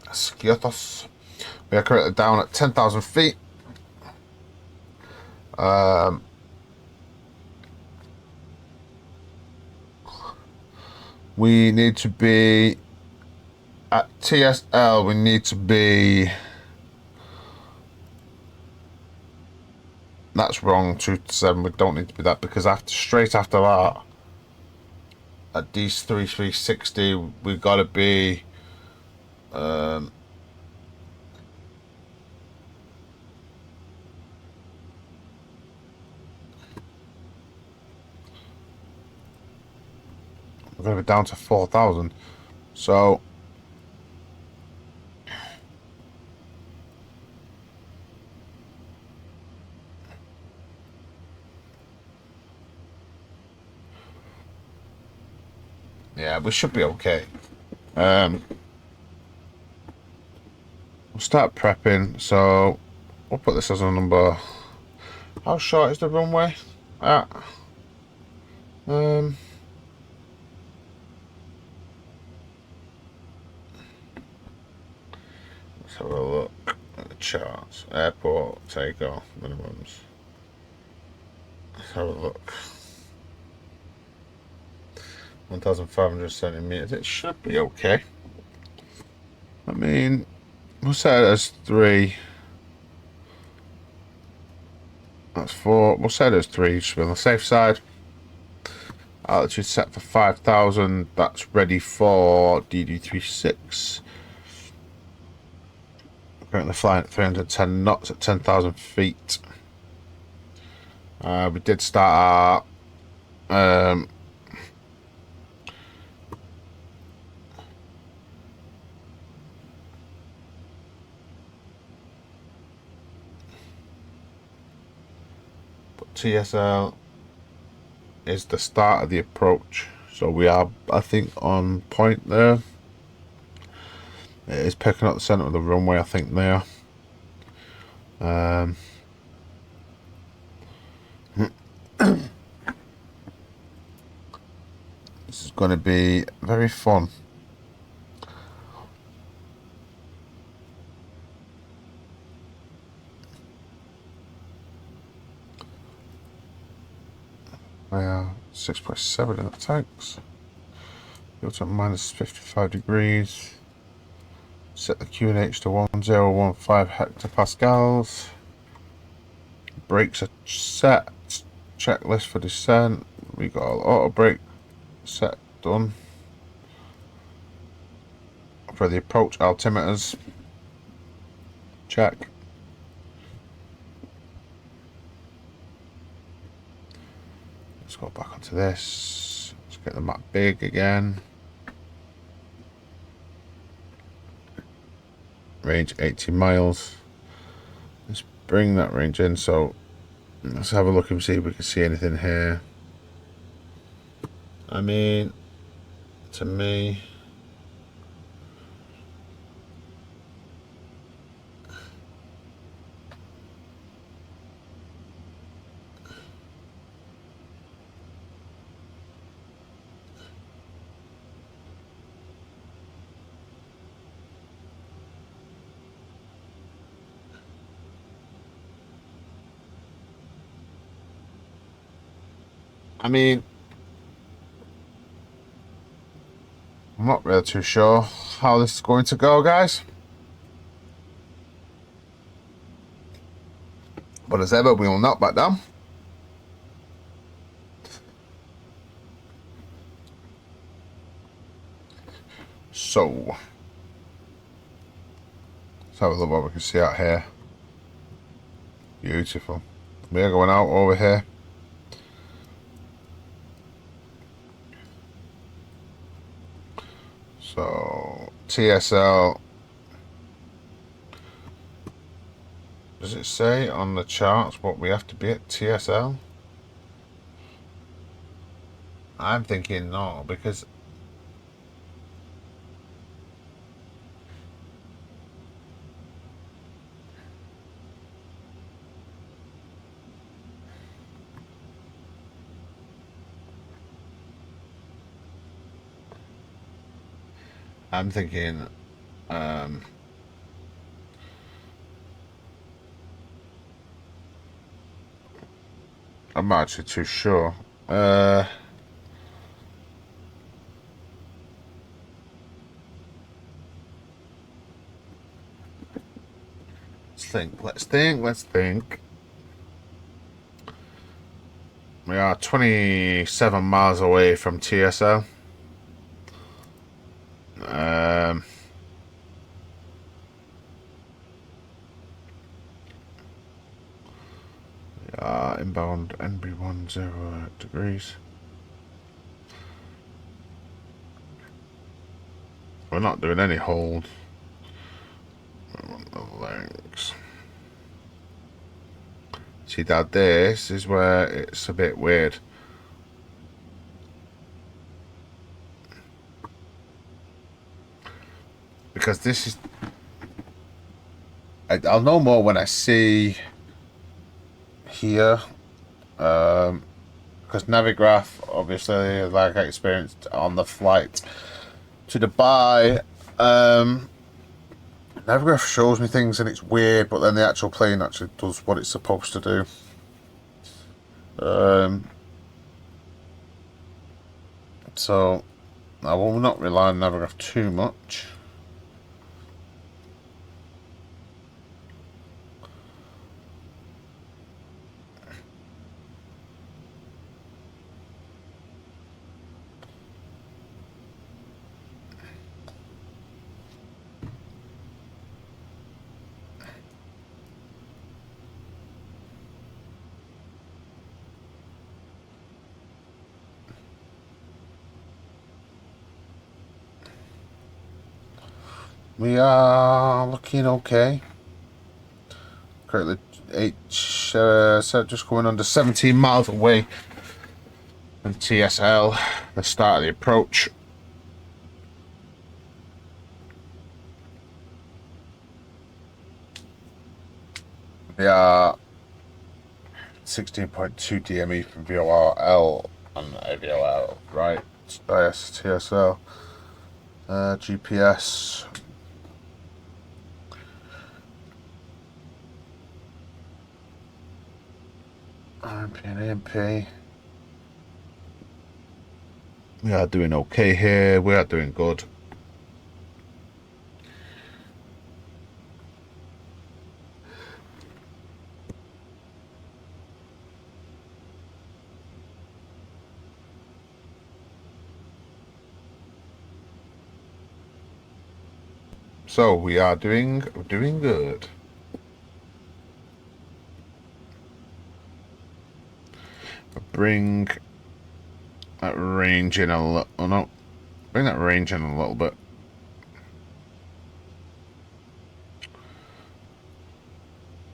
Skiathos. We are currently down at 10,000 feet. We need to be at TSL. We need to be. That's wrong. 2-7. We don't need to be that because straight after that, at these 360, we got to be. We're going to be down to 4,000. So. Yeah, we should be okay. We'll start prepping. So we'll put this as a number. How short is the runway? Let's have a look at the charts. Airport takeoff minimums. Let's have a look. 1,570 meters. It should be okay. I mean, we'll set it as 3. That's 4. We'll set it as 3. Should be on the safe side. Altitude set for 5,000. That's ready for DD36. Currently flying at 310 knots at 10,000 feet. We did start our TSL is the start of the approach, so we are, I think, on point there. It is picking up the center of the runway, I think, there. This is going to be very fun. We are 6.7 in the tanks. Go to minus 55 degrees. Set the QNH to 1015 hectopascals. Brakes are set. Checklist for descent. We got all auto brake set done. For the approach altimeters. Check. Let's go back onto this. Let's get the map big again. Range 80 miles. Let's bring that range in. So let's have a look and see if we can see anything here. I mean, to me, I'm not really too sure how this is going to go, guys. But as ever, we will not back down. So, let's have a look what we can see out here. Beautiful. We are going out over here. So, TSL. Does it say on the charts what we have to be at TSL? I'm thinking no, because I'm thinking I'm not actually too sure. Let's think. We are 27 miles away from TSL. We are inbound NB1 0 degrees. We're not doing any hold. We want the legs. See that this is where it's a bit weird. Because this is... I'll know more when I see here. Because Navigraph, obviously, like I experienced on the flight to Dubai, Navigraph shows me things and it's weird, but then the actual plane actually does what it's supposed to do. So I will not rely on Navigraph too much. We are looking okay. Currently, just going under 17 miles away from TSL. The start of the approach. We are 16.2 DME from VORL and AVOL, right? IS TSL. GPS. RMP and AMP. We are doing okay here. We are doing good. So we are doing good. Bring that range in a little. Oh no, bring that range in a little bit.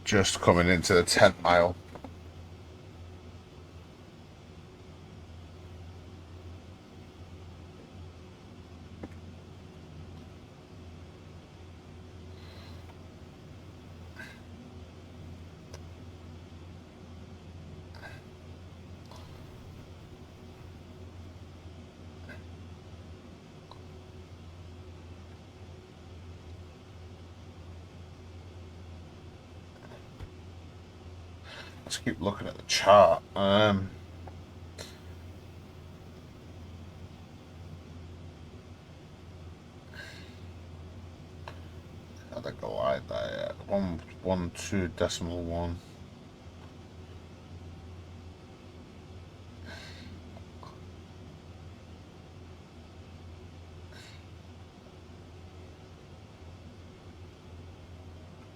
Just coming into the 10 mile. Let's keep looking at the chart. I think I like that. 112.1.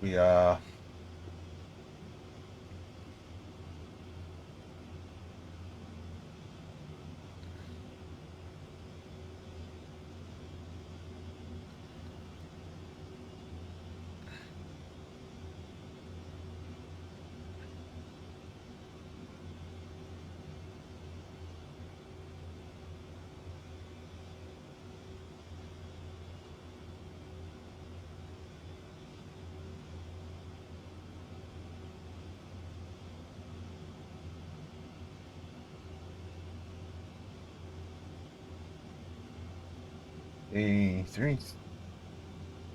We are. D3.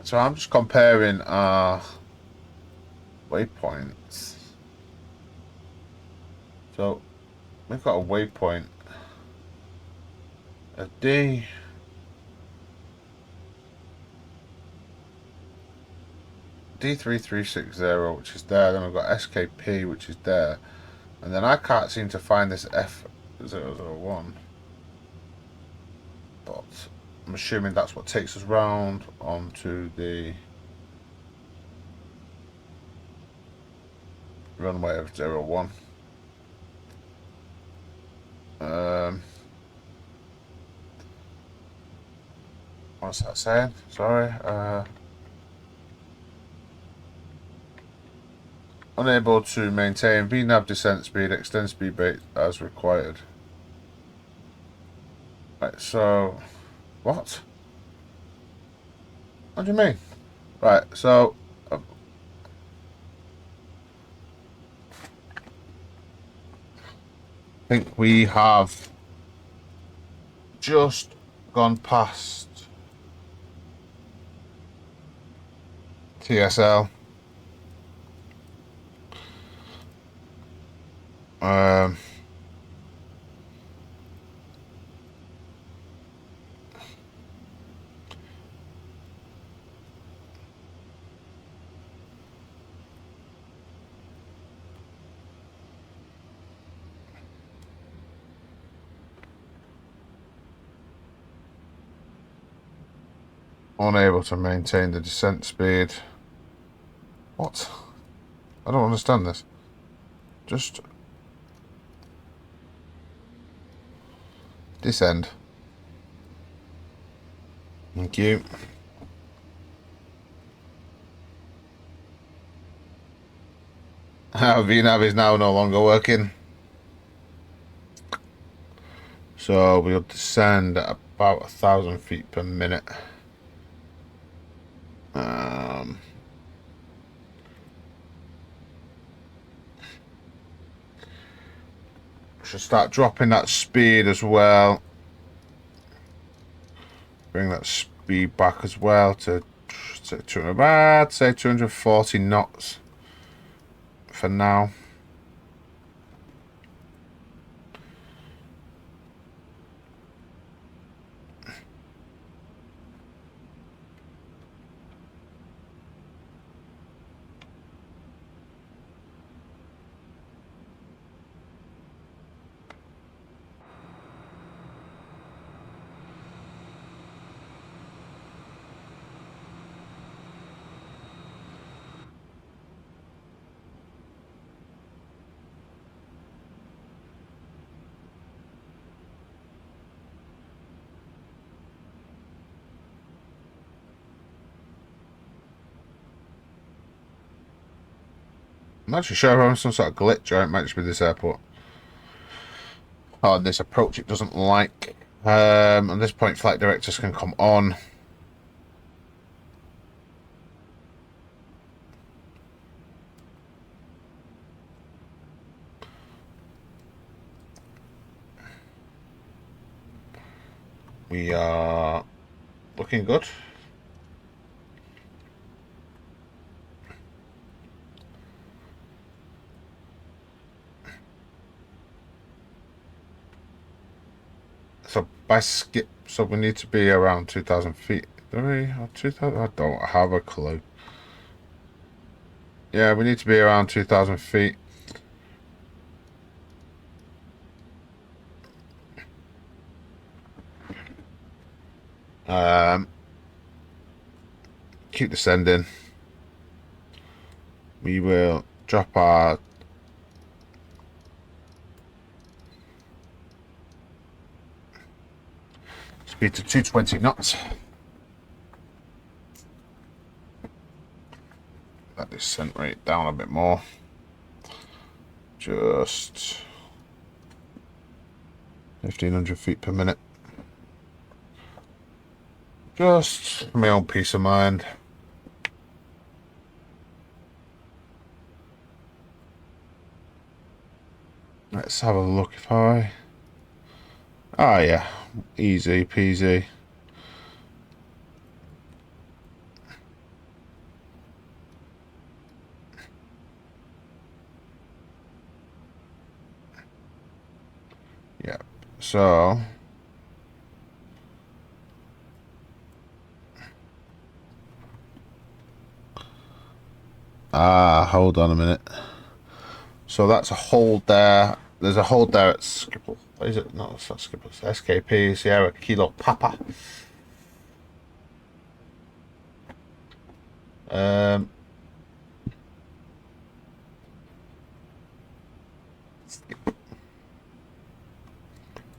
So I'm just comparing our waypoints. So we've got a waypoint of D3360, which is there. Then we've got SKP, which is there. And then I can't seem to find this F001. But I'm assuming that's what takes us round onto the runway of 01. What's that saying? Sorry. Unable to maintain VNAV descent speed, extend speed rate as required. Right, so what? What do you mean? Right, so I think we have just gone past TSL. Unable to maintain the descent speed. What? I don't understand this. Just descend. Thank you. VNAV is now no longer working. So we'll descend at about 1,000 feet per minute. Should start dropping that speed as well. Bring that speed back as well to about, say 240 knots for now. I'm not actually sure if I'm having some sort of glitch, or it might just be this airport. Oh, this approach it doesn't like. At this point, flight directors can come on. We are looking good. So by skip, so we need to be around 2,000 feet. Do we? Or 2,000? I don't have a clue. Yeah, we need to be around 2,000 feet. Keep descending. We will drop our speed to 220 knots. That descent rate down a bit more. Just 1,500 feet per minute. Just for my own peace of mind. Let's have a look if I... Ah, yeah. Easy peasy. Yeah. So hold on a minute. So that's a hold there. There's a hold there at Skipple. What is it? No, it's not Skipple. It's SKP Sierra Kilo Papa.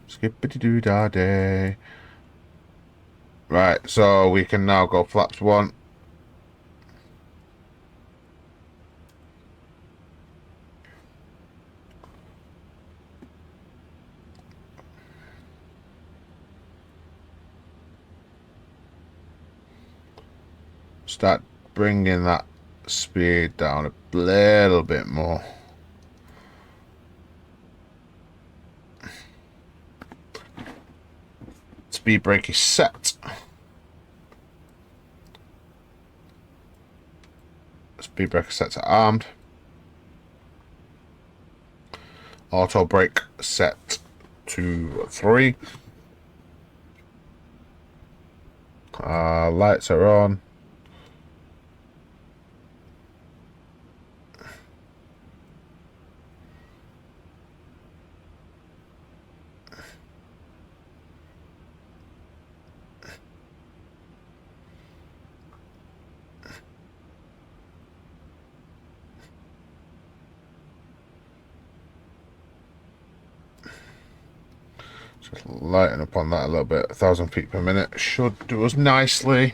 Skippity doo da day. Right, so we can now go flaps 1. Start bringing that speed down a little bit more. Speed brake is set. Speed brake is set to armed. Auto brake set to 3. Lights are on. Just lighten up on that a little bit. 1,000 feet per minute should do us nicely.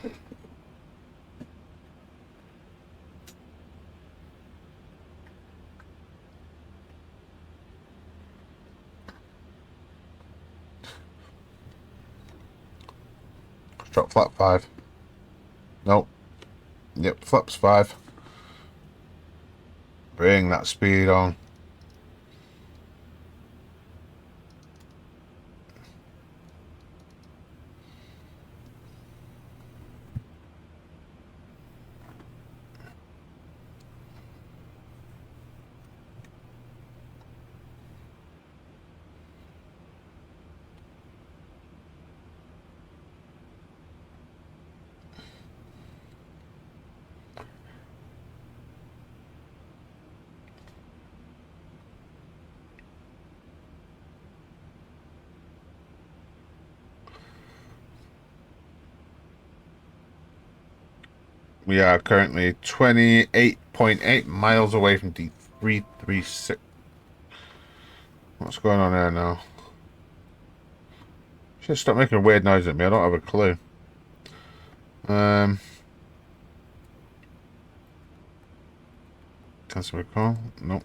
Drop flap 5. Nope. Yep, flaps 5. Bring that speed on. We are currently 28.8 miles away from D336. What's going on there now? Should stop making a weird noise at me. I don't have a clue. Cancel recall. Nope.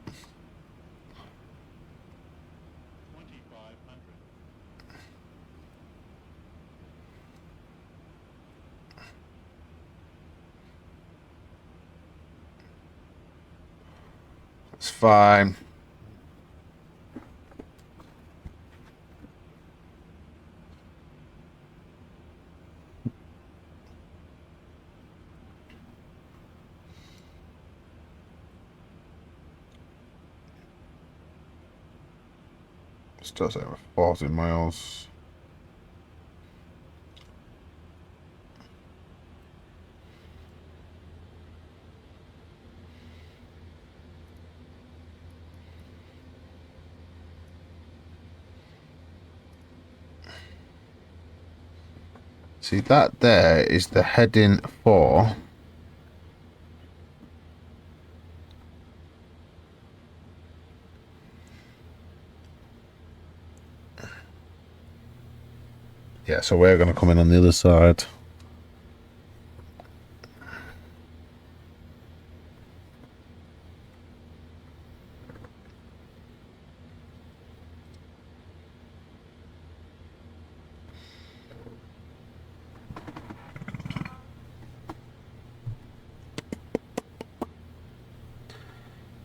It's fine. Still saying we're 40 miles. See, that there is the heading for yeah, so we're going to come in on the other side.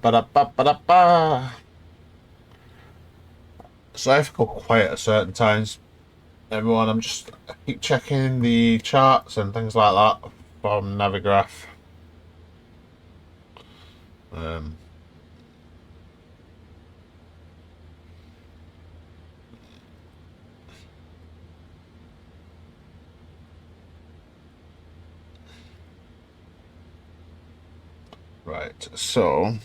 Ba-da-ba-ba-da-ba. So if I go quiet at certain times, everyone, I keep checking the charts and things like that from Navigraph. Right, so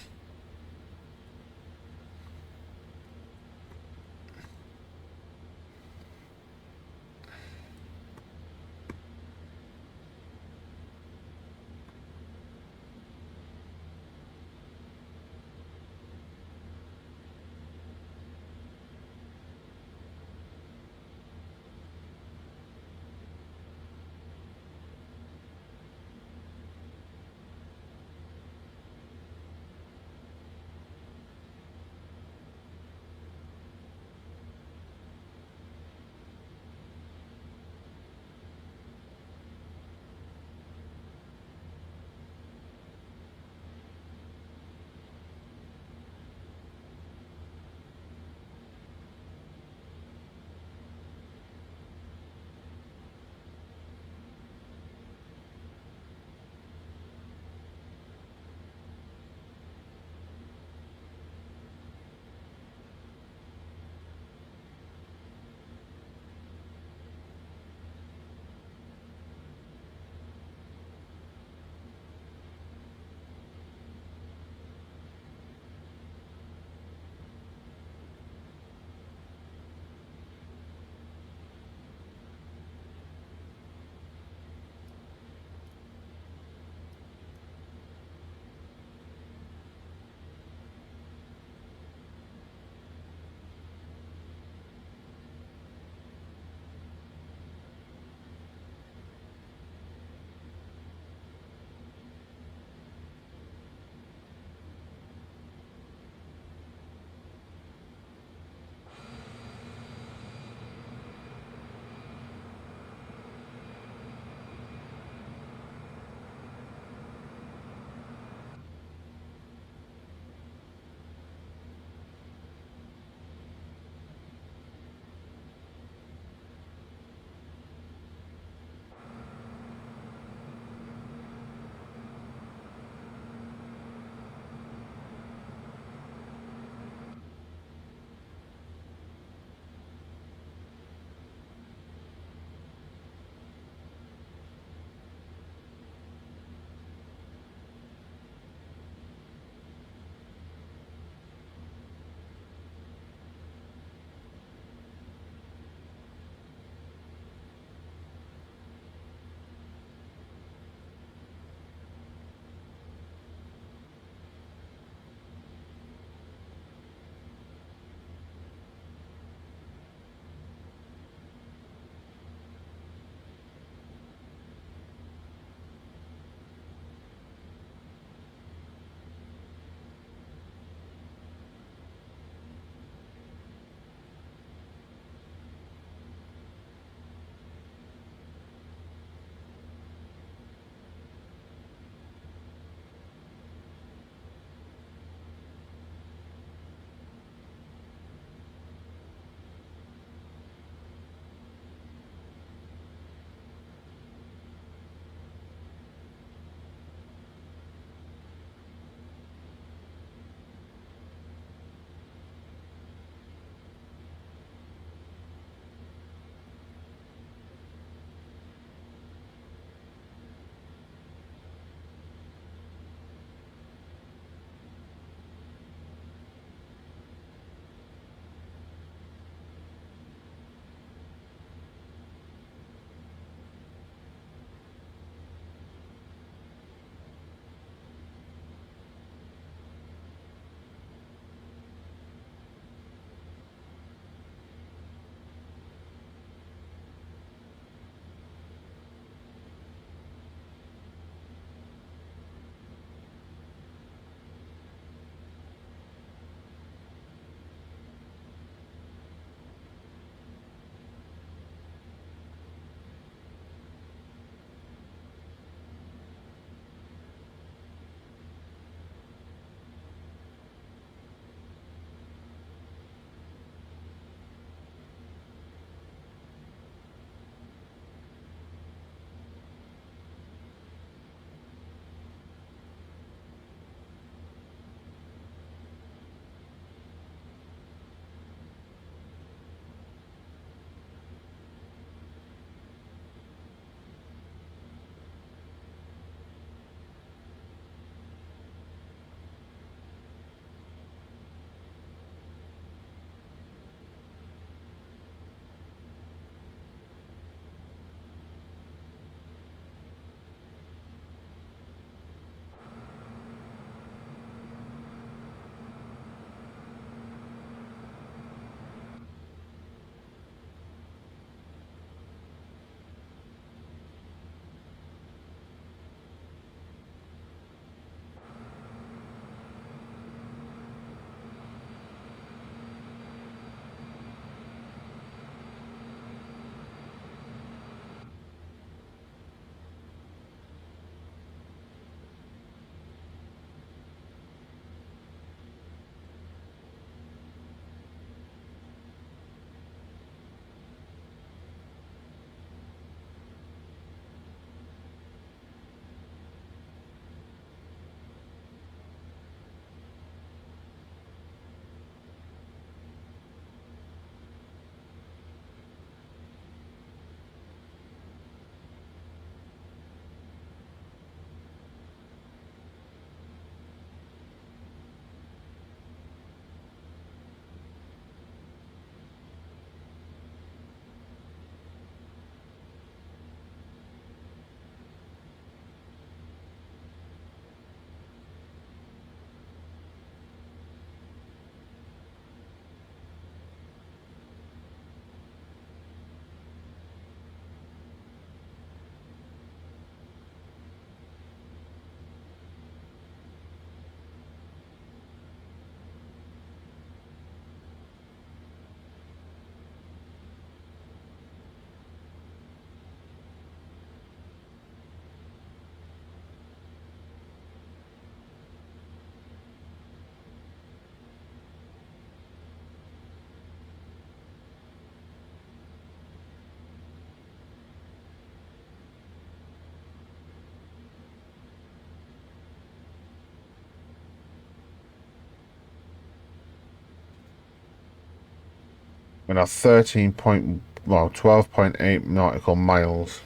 We're now 12.8 nautical miles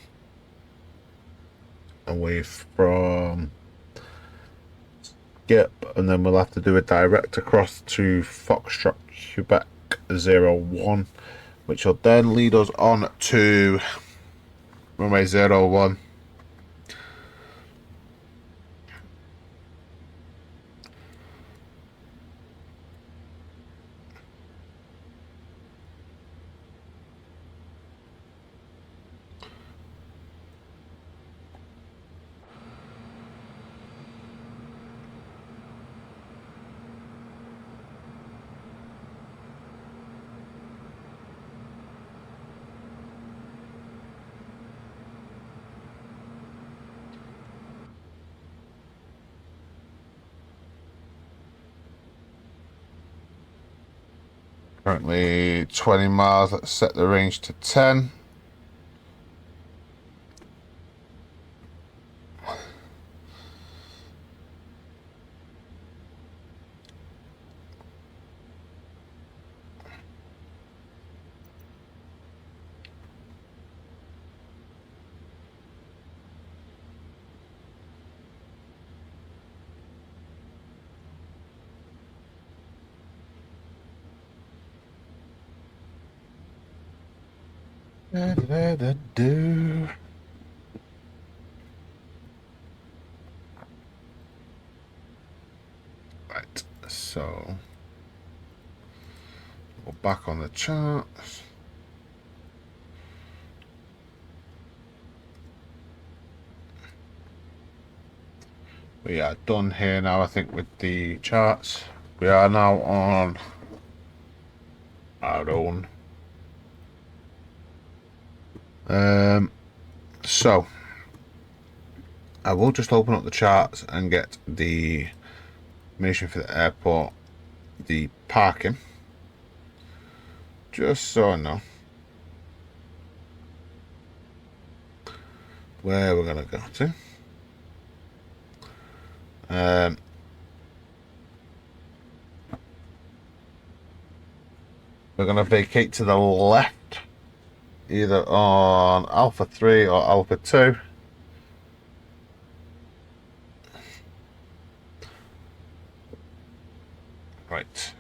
away from Skip, and then we'll have to do a direct across to Foxtrot, Quebec 01, which will then lead us on to runway 01. Currently 20 miles. Let's set the range to 10. Right, so we're back on the charts. We are done here now, I think, with the charts. We are now on our own. So I will just open up the charts and get the information for the airport, the parking, just so I know where we're gonna go to. We're gonna vacate to the left, either on Alpha 3 or Alpha 2. Right.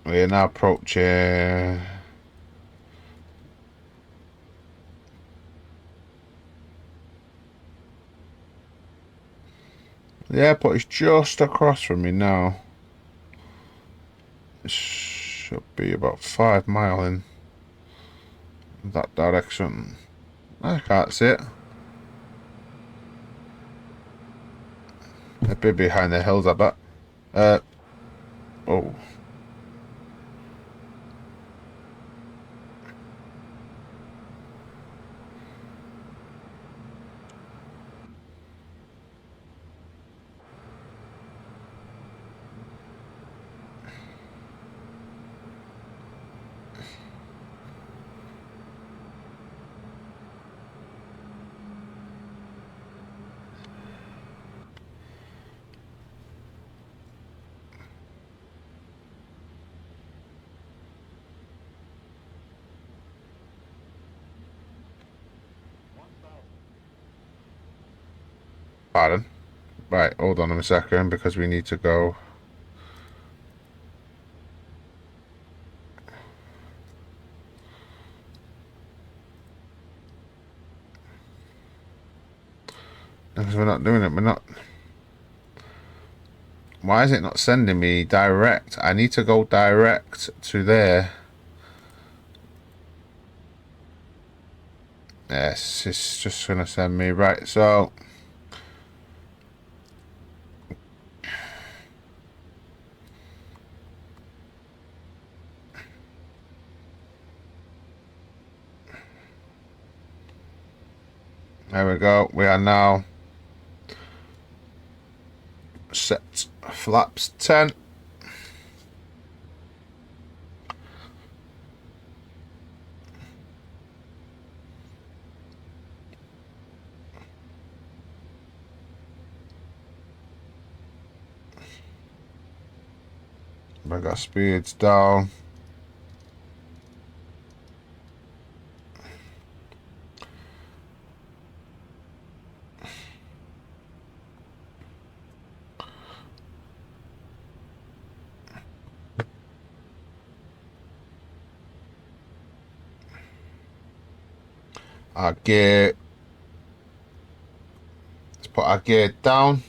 We are now approaching the airport. Is just across from me now. It should be about 5 miles in that direction. I can't see it. It'd be behind the hills, I bet. Oh. Pardon. Right, hold on a second, because we need to go. Because we're not doing it, we're not. Why is it not sending me direct? I need to go direct to there. Yes, it's just gonna send me right. So there we go. We are now set flaps 10. I got speeds down. Our gear. Let's put our gear down.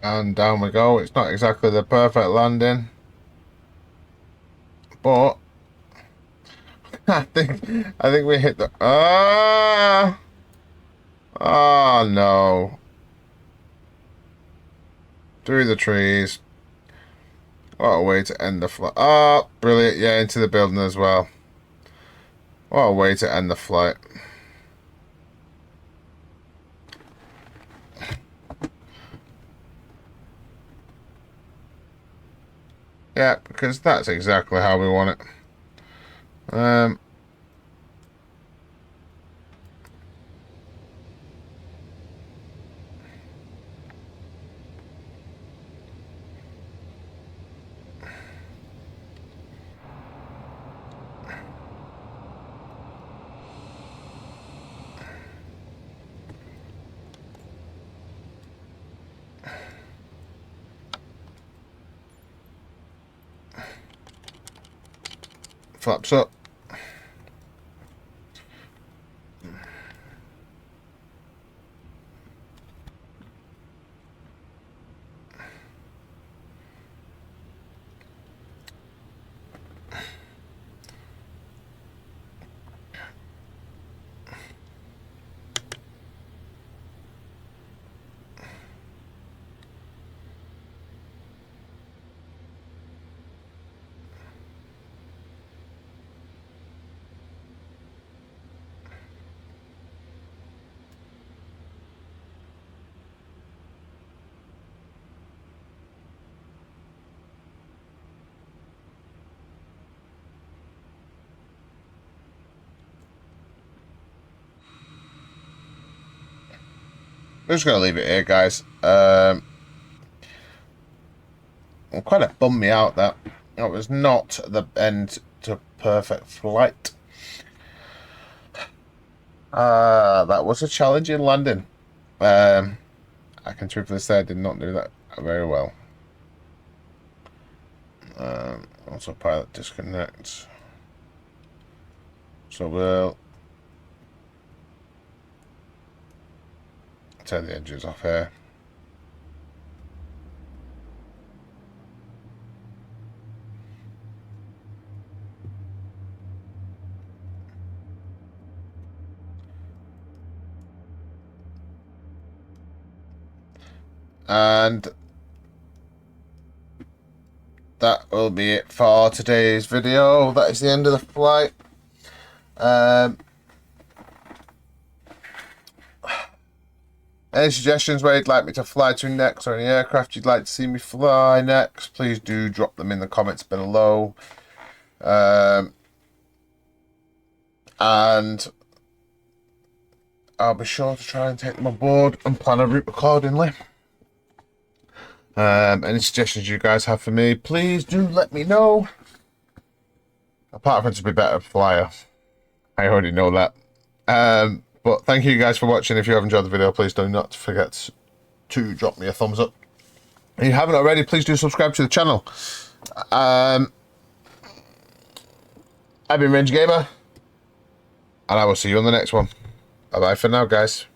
And down we go. It's not exactly the perfect landing, but I think we hit the oh no, through the trees. What a way to end the flight. Oh, brilliant. Yeah, into the building as well. What a way to end the flight. Yeah, because that's exactly how we want it. Flaps up. We're just going to leave it here, guys. Quite a bummed me out that it was not the end to perfect flight. That was a challenging landing. I can truthfully say I did not do that very well. Also pilot disconnect. So we'll turn the engines off here. And that will be it for today's video. That is the end of the flight. Any suggestions where you'd like me to fly to next, or any aircraft you'd like to see me fly next, please do drop them in the comments below. And I'll be sure to try and take them on board and plan a route accordingly. Any suggestions you guys have for me, please do let me know. Apart from to be a better flyer, I already know that. But thank you guys for watching. If you have enjoyed the video, please do not forget to drop me a thumbs up. If you haven't already, please do subscribe to the channel. I've been Range Gamer, and I will see you on the next one. Bye bye for now, guys.